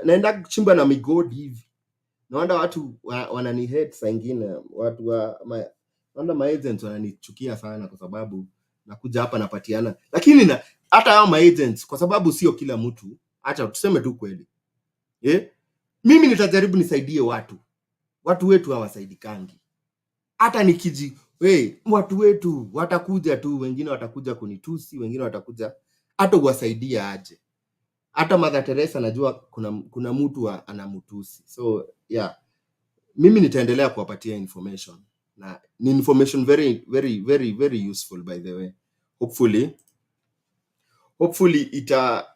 Naenda kuchimba na migodi hivi. Naona watu wanani hate saa ingine, watu naona ma agents wananichukia sana kwa sababu nakuja hapa napatiana. Lakini hata hao ma agents, kwa sababu sio kila mtu, acha tuseme tu kweli. Mimi nitajaribu nisaidie watu. Watu wetu hawasaidikangi. Hata nikiji, watu wetu watakuja tu, wengine watakuja kunitusi, wengine watakuja hata uwasaidia aje. Hata Mother Teresa najua kuna mtu anamutusi. So yeah, mimi nitaendelea kuwapatia information, na ni information very, very, very, very useful by the way. Hopefully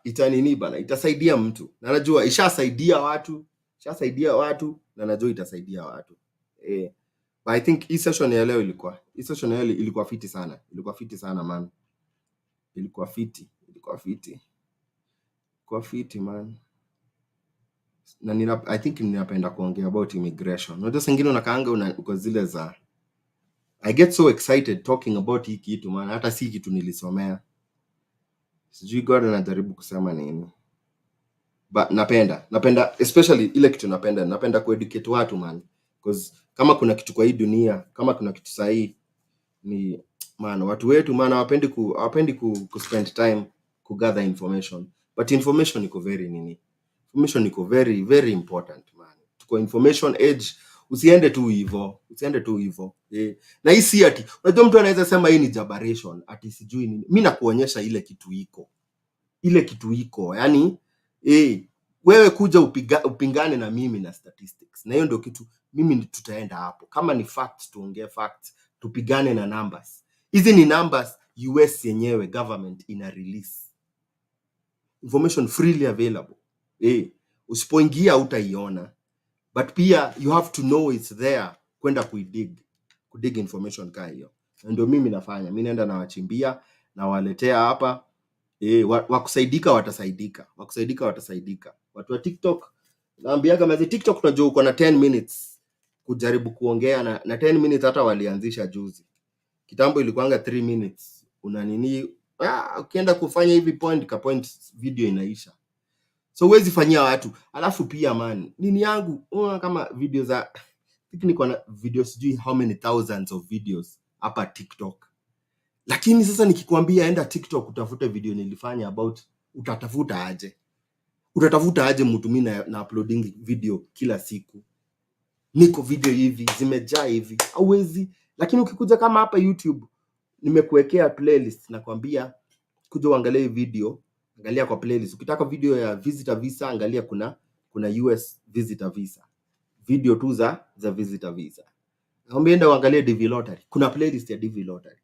itanini bana, itasaidia mtu, na najua ishasaidia watu na najua itasaidia watu. But I think hii session ya leo ilikuwa fiti sana. Ilikuwa fiti sana man. Ilikuwa fiti man. Na I think ninapenda kuongea about immigration. Unajua sengine unakaanga uko zile za I get so excited talking about hii kitu man, hata si kitu nilisomea. Sijui God anajaribu kusema nini. But napenda especially ile kitu napenda kueducate watu man, because kama kuna kitu kwa hii dunia, kama kuna kitu sahihi ni man, watu wetu man hawapendi ku spend time ku gather information. But information iko very, very important man. Tuko information age, usiende tu hivyo. Na hii si ati unajua mtu anaweza sema hii ni jabaration ati sijui nini. Mimi nakuonyesha ile kitu iko yani wewe kuja upingane na mimi na statistics, na hiyo ndio kitu mimi tutaenda hapo. Kama ni facts tuongee facts, tupigane na numbers. Hizi ni numbers US yenyewe government ina release information freely available. Usipoingia utaiona, but pia you have to know it's there, kwenda kudig information kaa hiyo. Ndio mimi nafanya, mimi naenda nawachimbia na waletea hapa. Wakusaidika watasaidika. Watu wa TikTok naambiaga mazi, TikTok unajua uko na 10 minutes kujaribu kuongea na 10 minutes hata walianzisha juzi. Kitambo ilikuanga 3 minutes. Ukienda kufanya hivi point video inaisha. So huwezi fanyia watu. Alafu pia man, nini yangu kama video za niko na videos sijui how many thousands of videos hapa TikTok. Lakini sasa nikikwambia enda TikTok utafute video nilifanya about, utatafuta aje mtu mimi na uploading video kila siku. Niko video hivi zimejaa hivi, hauwezi. Lakini ukikuja kama hapa YouTube nimekuwekea playlist, nakwambia kuja uangalie video, angalia kwa playlist. Ukitaka video ya visitor visa, angalia kuna US visitor visa, video tu za visitor visa. Naomba enda uangalie DV lottery, kuna playlist ya DV lottery.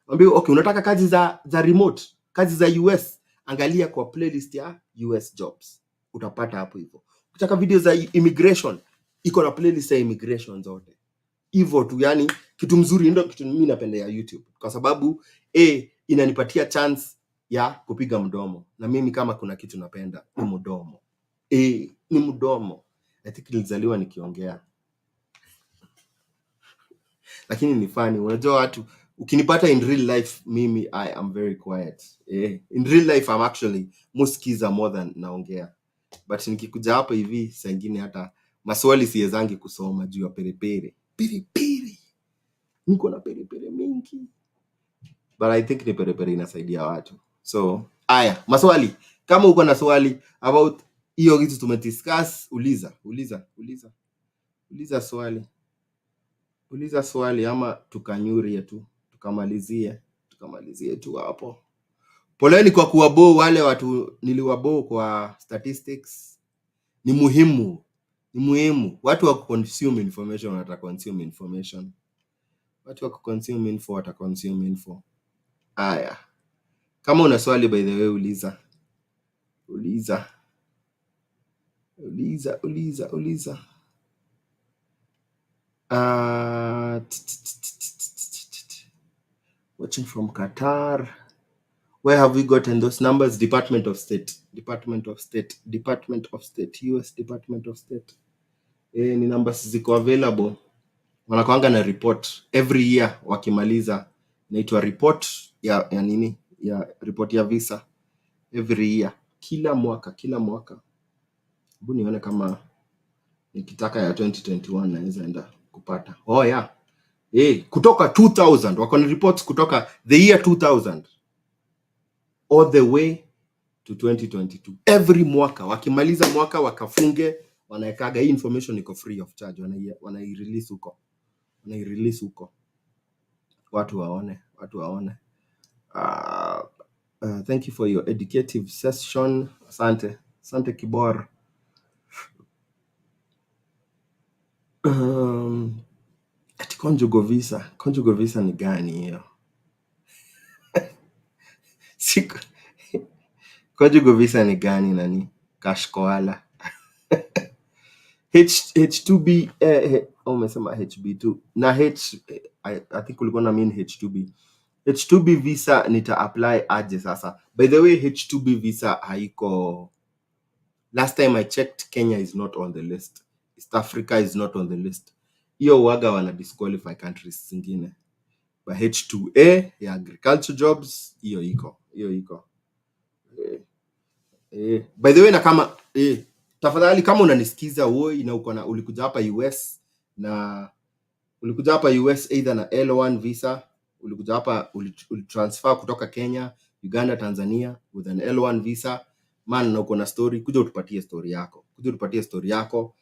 Naomba okay, unataka kazi za remote, kazi za US, angalia kwa playlist ya US jobs, utapata hapo hivyo. Ukitaka video za immigration, iko na playlist ya immigration zote. Hivyo tu, yani kitu mzuri, ndio kitu mimi napenda ya YouTube, kwa sababu inanipatia chance ya kupiga mdomo, na mimi kama kuna kitu napenda ni mdomo. Ni mdomo. I think nilizaliwa nikiongea. Lakini ni funny, unajua watu ukinipata in real life mimi I am very quiet. In real life I'm actually muskiza more than naongea. But nikikuja hapa hivi saa nyingine hata maswali siwezangi kusoma juu ya perepere. Niko na perepere mingi. But I think ni perepere inasaidia watu. So Aya, maswali. Kama uko na swali about hiyo kitu tumediscuss, uliza swali. Uliza swali ama tukanyurie tu, tukamalizie tu hapo. Poleni kwa kuwabo wale watu niliwabo kwa statistics. Ni muhimu. Watu wa consume information wata consume information. Watu wa consume info wata consume info. Aya. Kama una swali by the way uliza. Watching from Qatar. Where have we gotten those numbers? Department of State, US Department of State. Ni numbers ziko available. Wanakuanga na report every year wakimaliza. Inaitwa report ya nini? Ya report ya visa every year. Kila mwaka. Hebu nione kama nikitaka ya 2021 naweza enda kupata. Oh yeah. Kutoka 2000 wako na reports kutoka the year 2000 all the way to 2022. Every mwaka wakimaliza mwaka wakafunge, wanaekaga hii information iko free of charge, wanai-release huko. Watu waone. Thank you for your educative session. Asante Kibor. Ati conjugal visa ni gani hiyo? Siku conjugal visa ni gani nani? Cash koala. H2B umesema HB2 na I think ulikuwa na mean H2B. H2B visa nita apply aje sasa? By the way, H2B visa haiko. Last time I checked, Kenya is not on the list. East Africa is not on the list. Hiyo waga wana disqualify countries zingine. But H2A ya agriculture jobs hiyo iko. By the way, na kama tafadhali kama unanisikiza na ulikuja hapa US na ulikuja hapa US either na L1 visa, ulikuja hapa ulitransfer kutoka Kenya, Uganda, Tanzania with an L1 visa, man na uko na story, kuja utupatie story yako.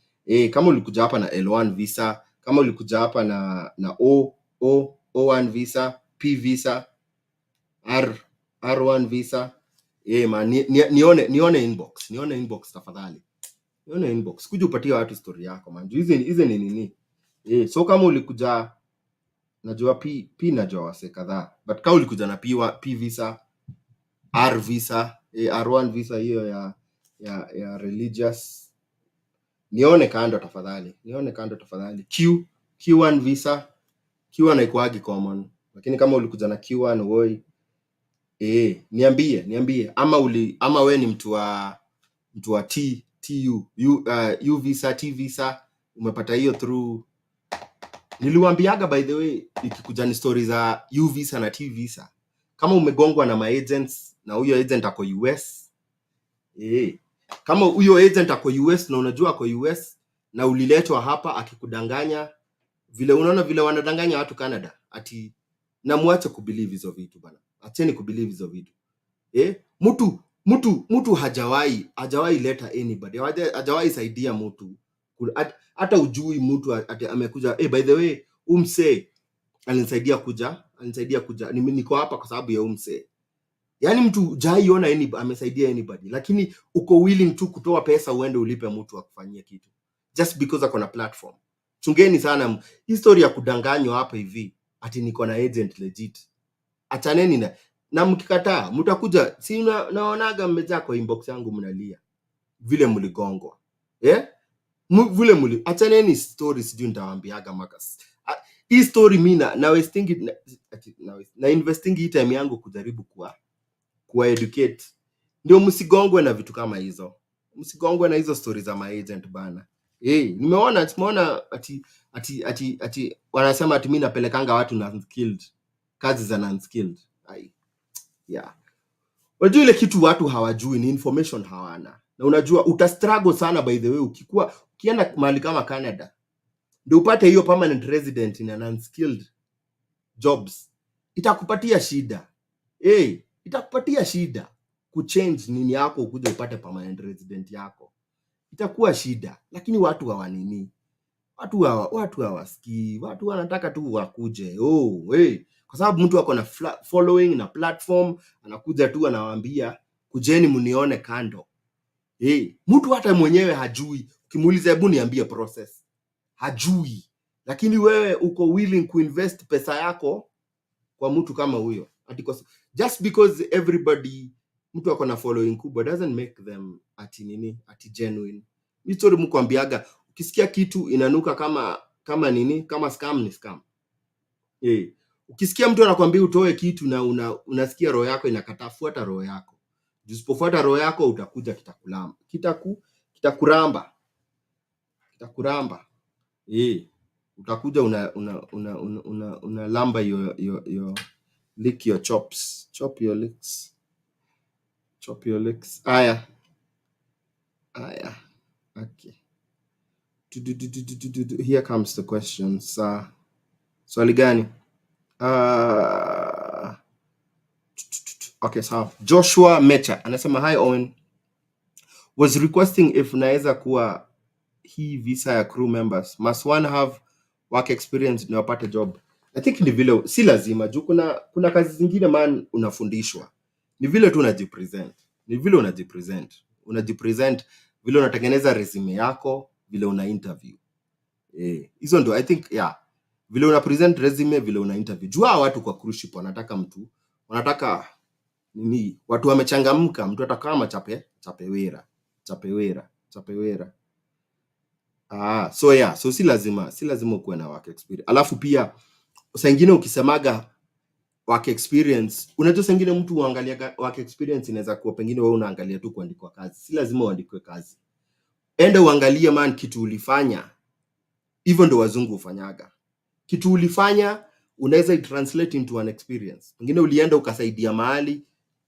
Kama ulikuja hapa na L1 visa, kama ulikuja hapa na O1 visa, P visa, R1 visa, man, nione inbox tafadhali. Nione inbox. Kuja upatie watu story yako man. Hizi ni nini? So kama ulikuja najua P najua wase kadhaa. But kama ulikuja na P visa, R visa, R1 visa hiyo ya religious, nione kando tafadhali. Q1 visa, Q1 haikuagi common. Lakini kama ulikuja na Q1 woi, niambie ama we ni mtu wa TU U visa, T visa, umepata hiyo through. Niliwaambiaga by the way, ikikuja ni stories za U visa na T visa, kama umegongwa na agents na huyo agent ako US, kama huyo agent ako US na unajua ako US na uliletwa hapa akikudanganya vile, unaona vile wanadanganya watu Canada, ati na muache kubelieve hizo vitu bana. Acheni kubelieve hizo vitu. Mtu hajawahi leta anybody, hajawahi saidia mtu, hata ujui mtu ati amekuja by the way umse alinisaidia kuja niko hapa kwa sababu ya umse. Yani mtu jaiona amesaidia anybody, lakini uko willing tu kutoa pesa uende ulipe mtu akufanyia kitu just because ako na platform. Chungeni sana history ya kudanganywa hapa hivi ati niko na agent legit. Achaneni na mkikataa mtakuja, si naonaga mmejaa kwa inbox yangu mnalia vile mligongwa. Vile achaneni stories, sijui nitawaambiaga makas. Hii story mimi na wasting na investing hii time yangu kujaribu kuwa educate. Ndio msigongwe na vitu kama hizo. Msigongwe na hizo stories za agent bana. Nimeona ati wanasema ati mimi napelekanga watu na unskilled, kazi za unskilled. Unajua ile kitu watu hawajui ni information hawana. Na unajua utastruggle sana by the way ukienda mahali kama Canada ndio upate hiyo permanent resident in an unskilled jobs. Itakupatia shida. Itakupatia shida. kuchange nini yako ukuje upate permanent resident yako, itakuwa shida. Lakini watu hawanini, watu hawasikii, watu wanataka tu wakuje. Kwa sababu mtu ako na following na platform, anakuja tu anawaambia kujeni mnione kando. Mtu hata mwenyewe hajui, ukimuuliza hebu niambie process, hajui. Lakini wewe uko willing kuinvest pesa yako kwa mtu kama huyo, just because everybody, mtu ako na following kubwa doesn't make them ati genuine. Ni story mkuambiaga, ukisikia kitu inanuka kama scam, ni scam. Ukisikia mtu anakuambia utoe kitu na unasikia roho yako inakataa, fuata roho yako. Usipofuata roho yako utakuja kitakulamba, kitakuramba. Utakuja una lamba your lick your chops, chop your licks. Aya, okay. Here comes the questions. Swali gani? Okay, sawa. Joshua Mecha anasema, hi Owen, was requesting if naweza kuwa hii visa ya crew members, must one have work experience na wapate job? I think ni vile, si lazima juu kuna kazi zingine man unafundishwa, ni vile tu unajipresent, vile unatengeneza resume yako, vile una interview. Hizo ndio I think, vile una present resume, vile una interview. Jua watu kwa cruise ship wanataka nini? Watu wamechangamka, mtu atakama chapewera. So si lazima kuwe na work experience. Alafu pia saa ingine ukisemaga work experience, unajua saa ingine mtu uangalia work experience inaweza kuwa pengine wewe unaangalia tu kuandikwa kazi. Si lazima uandikwe kazi. Enda uangalie man kitu ulifanya. Hivyo ndio wazungu ufanyaga. Kitu ulifanya unaweza translate into an experience. Pengine ulienda ukasaidia mahali,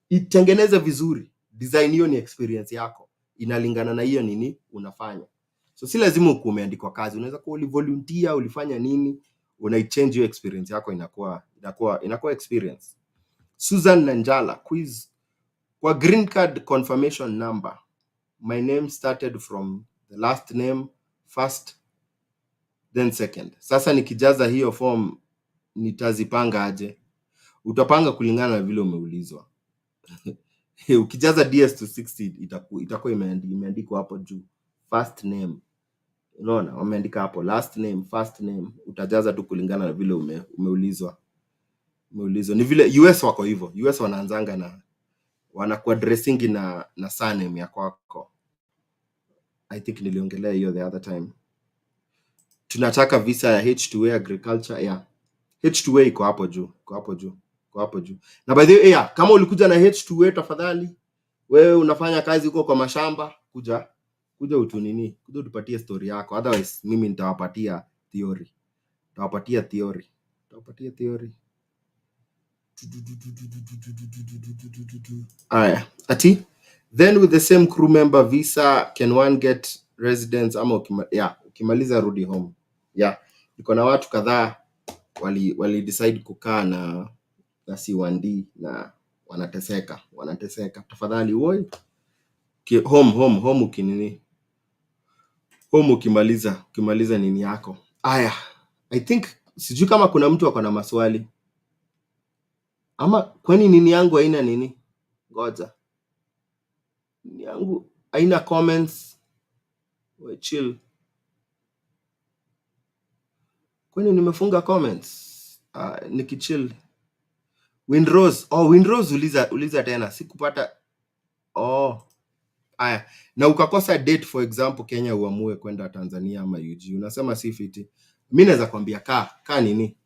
itengeneze vizuri. Design hiyo ni experience yako. Inalingana na hiyo nini unafanya. So si lazima umeandikwa kazi, unaweza kuwa ulivolunteer, ulifanya nini, unaichange hiyo experience yako inakuwa experience. Susan Nanjala, quiz. Kwa green card confirmation number, my name started from the last name first then second. Sasa nikijaza hiyo form nitazipanga aje? Utapanga kulingana na vile umeulizwa. Ukijaza DS to 60 itakuwa imeandikwa hapo juu first name. Unaona wameandika hapo last name, first name, utajaza tu kulingana na vile umeulizwa. Ni vile US wako hivyo. US wanaanzanga na wanakuwa addressing na surname ya kwako. I think niliongelea hiyo the other time. Tunataka visa ya H2A agriculture. H2A iko hapo juu. Na by the way, kama ulikuja na H2A tafadhali, wewe unafanya kazi huko kwa mashamba, kuja utupatie story yako. Otherwise mimi nitawapatia theory. Ati then with the same crew member visa can one get residence ama ukimaliza rudi home. Niko na watu kadhaa wali decide kukaa na C1D na wanateseka. Tafadhali home ukimaliza nini yako. I think sijui kama kuna mtu ako na maswali ama kwani nini yangu haina nini? Ngoja. Nini yangu haina comments. We chill. Kwani nimefunga comments? Nikichill. Windrose uliza tena. Sikupata. Na ukakosa date, for example Kenya uamue kwenda Tanzania ama UG, unasema si fiti. Mimi naweza kwambia kaa nini?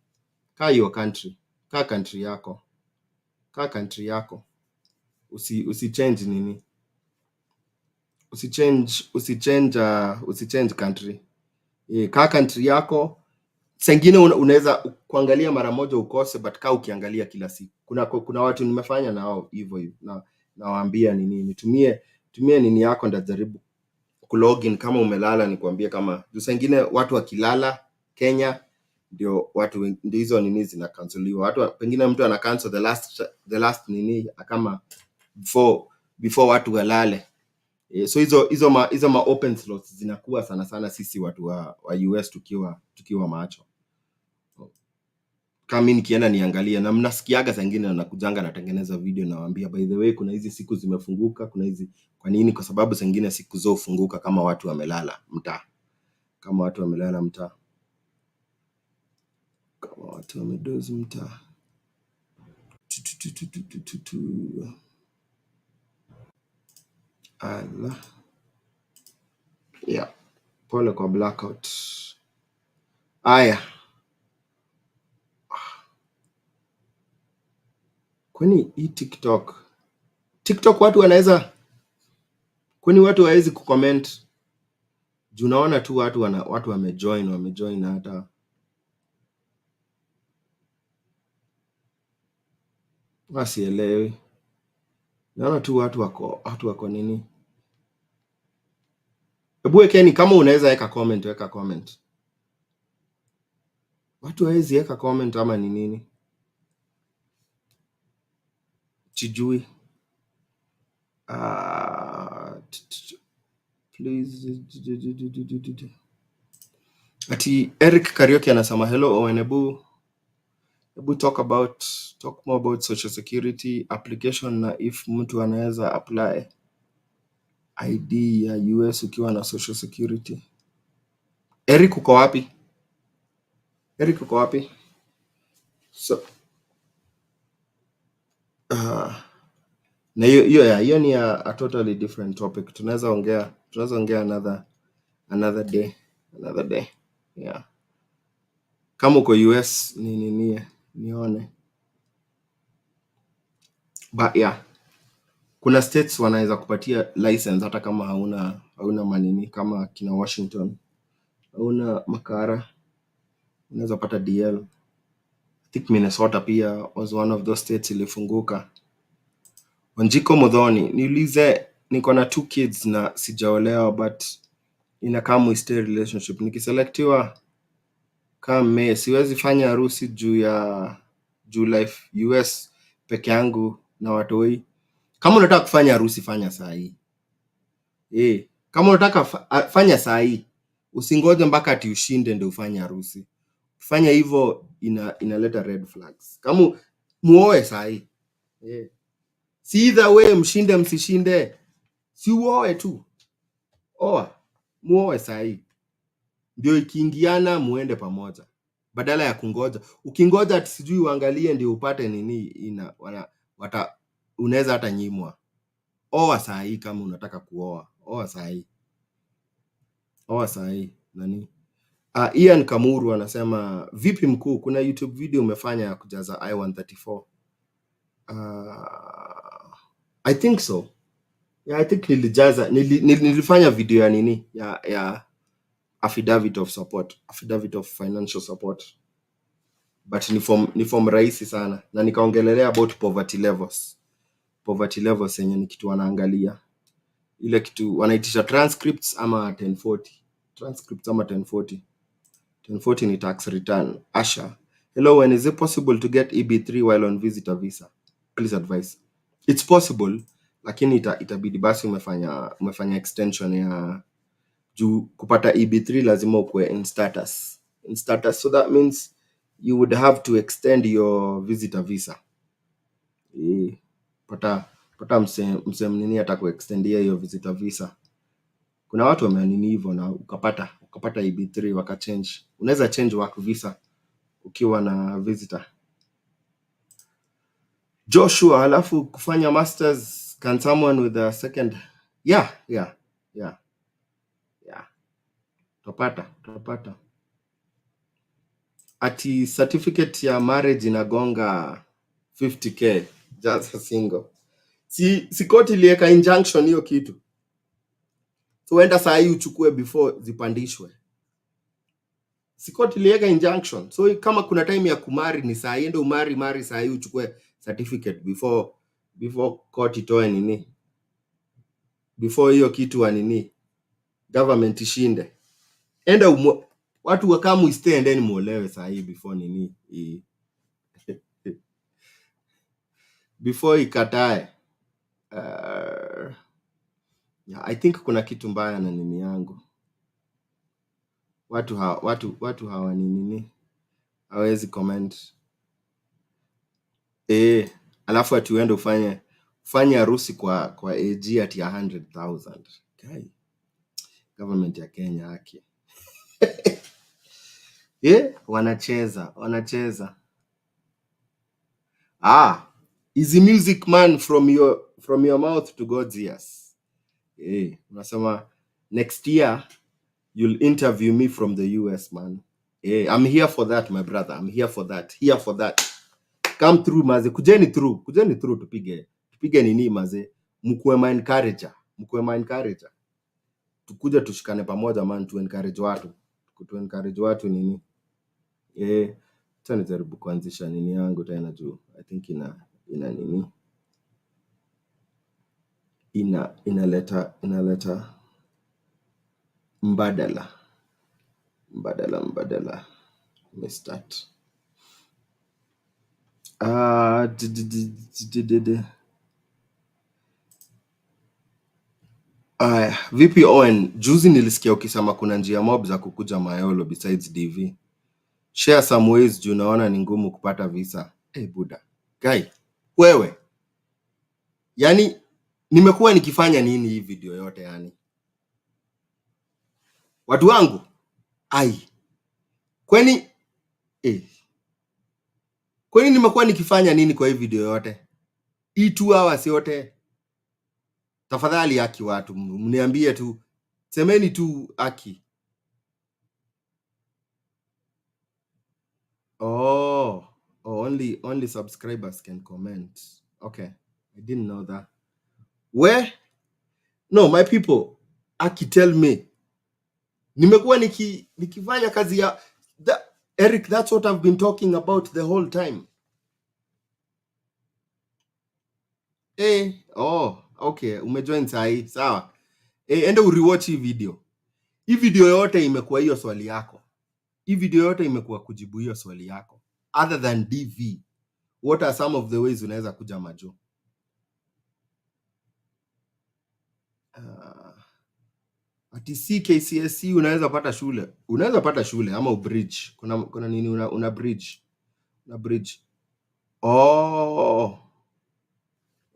Kaa your country. Kaa country yako. Usichange nini? Usichange country. Kaa country yako. Sengine unaweza kuangalia mara moja ukose, but kaa ukiangalia kila siku. Kuna watu nimefanya nao hivyo na nawaambia nini, nitumie nini yako, ndajaribu kulogin kama umelala, nikwambie kama sengine watu wakilala Kenya ndio hizo nini zinakanseliwa. Watu pengine mtu ana cancel the last nini kama before before watu walale. So hizo ma open slots zinakuwa sana sana sisi watu wa US tukiwa macho. Kama mimi nikienda niangalia, na mnasikiaga saa ingine nakujanga natengeneza video nawaambia, by the way, kuna hizi siku zimefunguka, kuna hizi. Kwa nini? Kwa sababu saa ingine siku zao funguka kama watu wamelala mtaa, kama watu wamedozi mtaa. Ala. Yeah. Pole kwa blackout. Aya. Kwani hii TikTok watu wanaweza, kwani watu hawezi kucomment? Juu naona tu watu wamejoin hata wasielewi. Naona tu watu wako nini. Hebu wekeni, kama unaweza weka comment. Watu hawezi weka comment ama ni nini? Sijui. Please. Ati Eric Karaoke anasema hello Owen, hebu talk more about social security application, na if mtu anaweza apply ID ya US ukiwa na social security. Eric uko wapi? So na hiyo ni a totally different topic. Tunaweza ongea another day. Yeah. Kama uko US nione. But yeah, kuna states wanaweza kupatia license hata kama hauna manini, kama kina Washington hauna makara, unaweza pata DL. I think Minnesota pia was one of those states ilifunguka. Wanjiko Modhoni, niulize, niko na 2 kids na sijaolewa, but inakaa we stay relationship. Nikiselectiwa kama siwezi fanya harusi juu life US peke yangu na watoi. Kama unataka kufanya harusi fanya saa hii. Kama unataka fanya saa hii, usingoje mpaka ati ushinde ndio ufanye harusi. Fanya hivyo inaleta red flags. Kama muoe saa hii. Si either way, mshinde msishinde, si uoe tu. Muoe saa hii. Ndio ikiingiana muende pamoja. Badala ya kungoja. Ukingoja ati sijui uangalie ndio upate nini, unaweza hata nyimwa. Oa saa hii kama unataka kuoa. Oa saa hii. Nani? Ian Kamuru anasema, vipi mkuu, kuna YouTube video umefanya ya kujaza I-134? I think so. Yeah, I think nilifanya video ya nini ya affidavit of financial support, but ni form rahisi sana, na nikaongelelea about poverty levels yenye ni kitu wanaangalia, ile kitu wanaitisha transcripts ama 1040 ni tax return. Asha, hello, when is it possible to get EB3 while on visitor visa? Please advise. It's possible, lakini itabidi basi umefanya extension ya juu. Kupata EB3 lazima ukue in status, so that means you would have to extend your visitor visa. Pata msem nini hata kuextendia hiyo visitor visa. Kuna watu wameanini hivyo na ukapata EB3 wakachange. Unaweza change work visa ukiwa na visitor. Joshua, alafu kufanya masters, can someone with a second? Yeah. Utapata. Ati certificate ya marriage inagonga 50k just a single. Si koti iliweka injunction hiyo kitu. So wenda saa hii uchukue before zipandishwe. Si koti iliweka injunction. So kama kuna time ya kumari ni saa hii, ndio umari saa hii uchukue certificate before court itoe nini. Before hiyo kitu wa nini government ishinde. Enda watu wakamu stay and then muolewe saa hii before nini before ikatae. Yeah, I think kuna kitu mbaya na nini yangu. Watu hawa nini hawezi comment. Alafu ati uende ufanye harusi kwa AG ati 100,000. Kai. Government ya Kenya haki. Wanacheza. Is the music man from your mouth to God's ears. Unasema next year you'll interview me from the US, man. I'm here for that, my brother. I'm here for that. Here for that. Come through maze. Kujeni through tupige nini maze. Mkuwe ma encourager. Tukuje tushikane pamoja man, to encourage watu nini. Acha nijaribu kuanzisha nini yangu tena juu. I think ina nini. Inaleta mbadala. Start. Vipi Owen, juzi nilisikia ukisema kuna njia mob za kukuja Mayolo besides DV. Share some ways juu naona ni ngumu kupata visa. Buda. Guy, wewe. Yani, nimekuwa nikifanya nini hii video yote yani? Watu wangu? Kwani nimekuwa nikifanya nini kwa hii video yote? Hii 2 hours yote? Tafadhali haki watu, mniambie tu. Semeni tu haki. Only subscribers can comment. Okay, I didn't know that. Where? No, my people, Aki, tell me. Nimekuwa nikifanya kazi ya Eric, that's what I've been talking about the whole time. Okay, umejoin sahi, sawa. Ende urewatch hii video. Hii video yote imekuwa hiyo swali yako. Hii video yote imekuwa kujibu hiyo swali yako. Other than DV, what are some of the ways unaweza kuja majo? Ati KCSE unaweza pata shule ama ubridge. Kuna nini una bridge.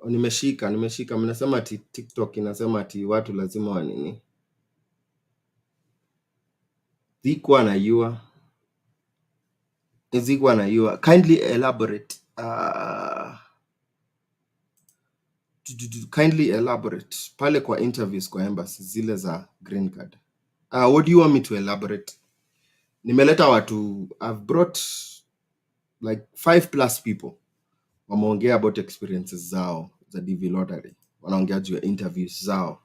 Nimeshika. Mnasema ati TikTok inasema ati watu lazima wanini. Zikuwa na yua. Kindly elaborate. Kindly elaborate. Pale kwa interviews kwa embassy zile za green card. What do you want me to elaborate? Nimeleta watu, I've brought like 5+ people. Wameongea about experiences zao za DV lottery. Wanaongea juu ya interviews zao.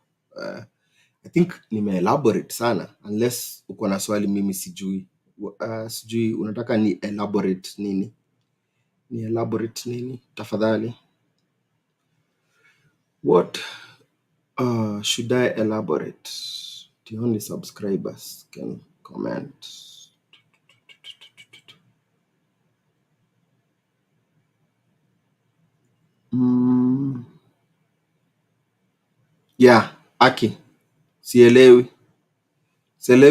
I think nime-elaborate sana, unless uko na swali mimi sijui. Sijui unataka ni elaborate nini? Tafadhali. What should I elaborate? The only subscribers can comment. Yeah, Aki. Sielewi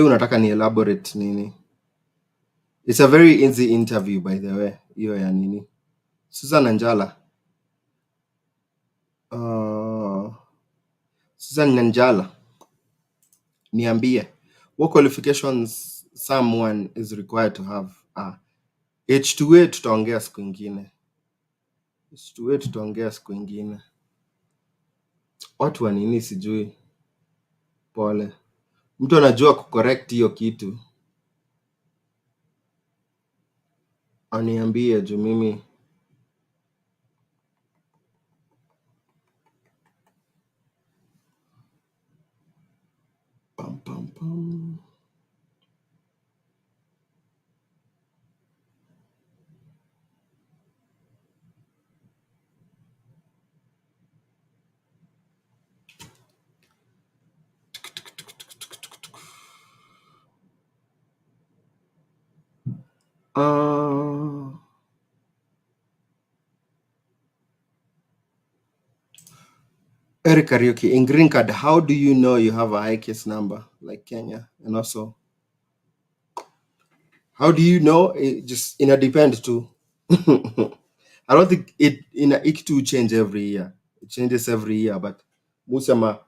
unataka ni elaborate nini? It's a very easy interview, by the way. Hiyo ya nini? Susan Njala. Niambie, what qualifications someone is required to have? H2A tutaongea siku ingine. Watu wa nini sijui. Pole. Mtu anajua kucorrect hiyo kitu. Aniambie juu mimi. Pam. Eric Kariuki, in green card, how do you know you have a high case number like Kenya? And also, how do you know? It just depends too. I don't think it too change every year. It changes every year, but musema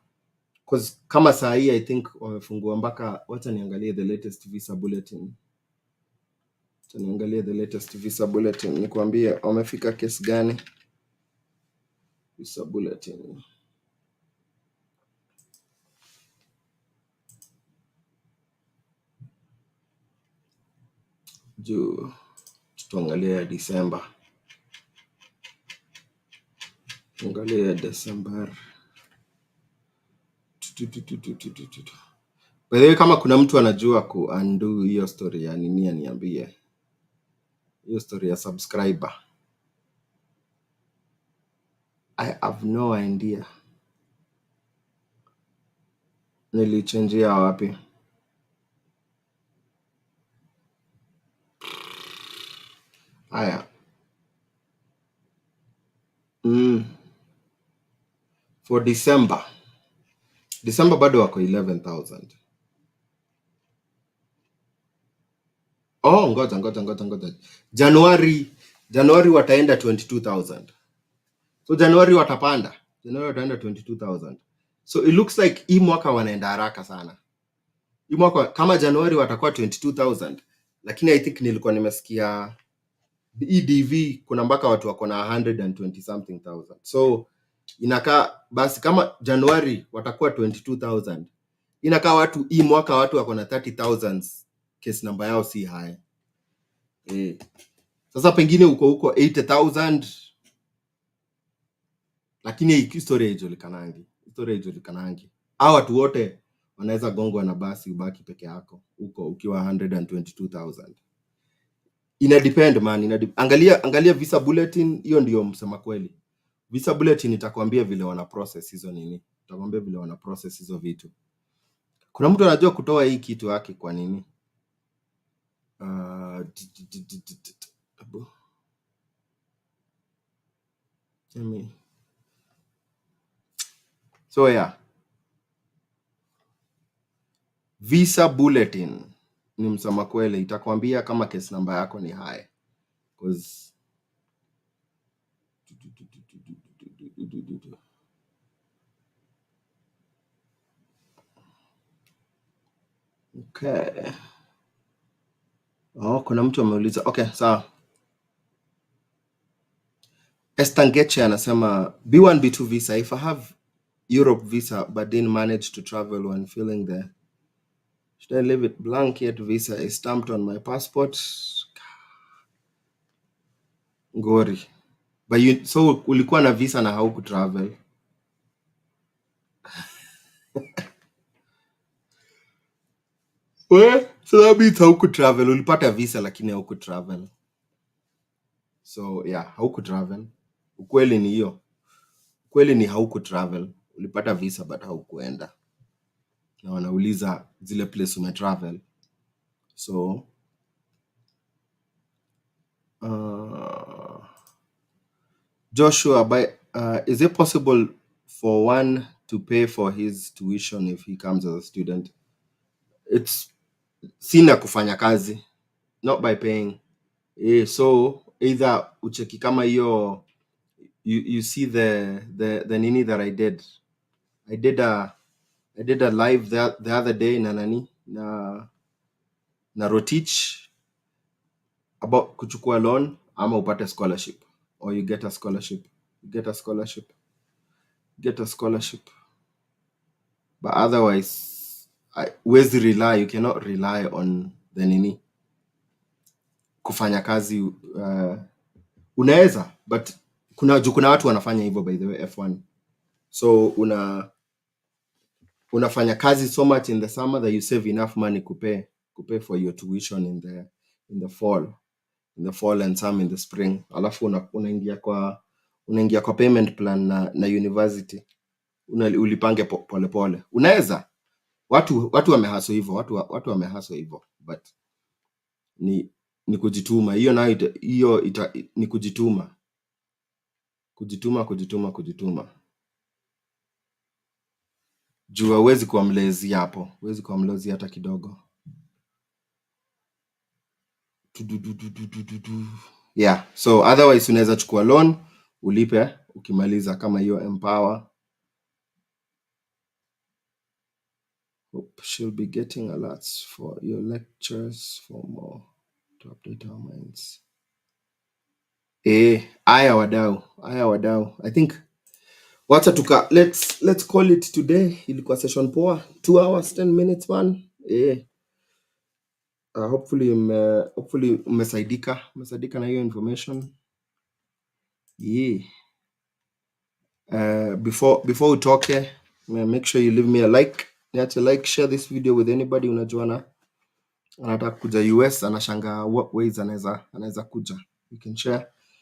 because kama saa hii I think wamefungua mpaka, wacha niangalie the latest visa bulletin. Nikwambie wamefika case gani. Visa bulletin. Juu tuangalie ya December. Angalia ya December. By the way, kama kuna mtu anajua ku undo hiyo story ya nini aniambie. Hiyo story ya subscriber. I have no idea. Nilichangia wapi? Haya. For December bado wako 11,000. Oh, ngoja. Januari wataenda 22,000. So Januari watapanda. Januari wataenda 22,000. So it looks like hii mwaka wanaenda haraka sana. Hii mwaka kama Januari watakuwa 22,000, lakini I think nilikuwa nimesikia EDV kuna mpaka watu wako na 120 something thousand. So inakaa basi kama Januari watakuwa 22,000, inakaa watu hii mwaka watu wako na 30,000 case number yao si high. Sasa pengine huko 80,000, lakini historia haijulikanangi. Hao watu wote wanaweza gongwa na basi ubaki peke yako huko ukiwa 122,000. Ina depend man, angalia visa bulletin, hiyo ndio msema kweli. Visa bulletin itakwambia vile wana process hizo nini. Itakwambia vile wana process hizo vitu. Kuna mtu anajua kutoa hii kitu yake kwa nini? So yeah. Visa bulletin ni msema kweli, itakwambia kama case number yako ni high. Because okay. Oh, kuna mtu ameuliza. Okay, sawa. Estangeche anasema B1 B2 visa, if I have Europe visa but didn't manage to travel when filling there, should I leave it blank yet visa is stamped on my passport? Ngori. But so ulikuwa na visa na hauku travel. So that means hauku travel. Ulipata visa lakini hauku travel. So yeah, hauku travel. Ukweli ni hiyo. Ukweli ni hauku travel. Ulipata visa but haukuenda. Na wanauliza zile place ume travel. So Joshua, is it possible for one to pay for his tuition if he comes as a student? It's sina kufanya kazi, not by paying. So either ucheki kama hiyo, you see the nini that I did. I did a live the other day na nani na Rotich about kuchukua loan ama upate scholarship, or you get a scholarship. But otherwise you cannot rely on the nini kufanya kazi. Unaweza, but kuna watu wanafanya hivyo by the way F1. So unafanya kazi so much in the summer that you save enough money kupay for your tuition in the fall and some in the spring. Alafu unaingia kwa payment plan na university. Ulipange pole. Unaweza. Watu wamehaso hivyo, watu wamehaso hivyo, but ni kujituma. Hiyo nayo ni kujituma. juu hauwezi kuwa mlezi hapo, huwezi kuwa mlezi hata kidogo. Yeah, so otherwise unaweza chukua loan ulipe ukimaliza kama hiyo Empower. Hope she'll be getting alerts for your lectures for more to update our minds. Haya wadau, I think wacha let's call it today. Ilikuwa session poa, 2 hours 10 minutes man. Hopefully umesaidika na hiyo information. Before utoke, make sure you leave me a like. Niache like, share this video with anybody unajuana anataka kuja US, anashanga what ways anaweza kuja. You can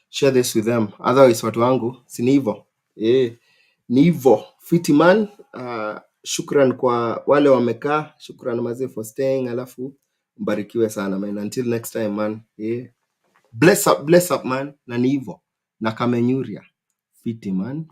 share this with them. Otherwise watu wangu si ni hivyo. Ni hivyo. Fiti man. Shukran kwa wale wamekaa, shukran mazee for staying, alafu mbarikiwe sana man. Until next time man. Bless up man. Na ni hivyo. Na kamenyuria. Fiti man.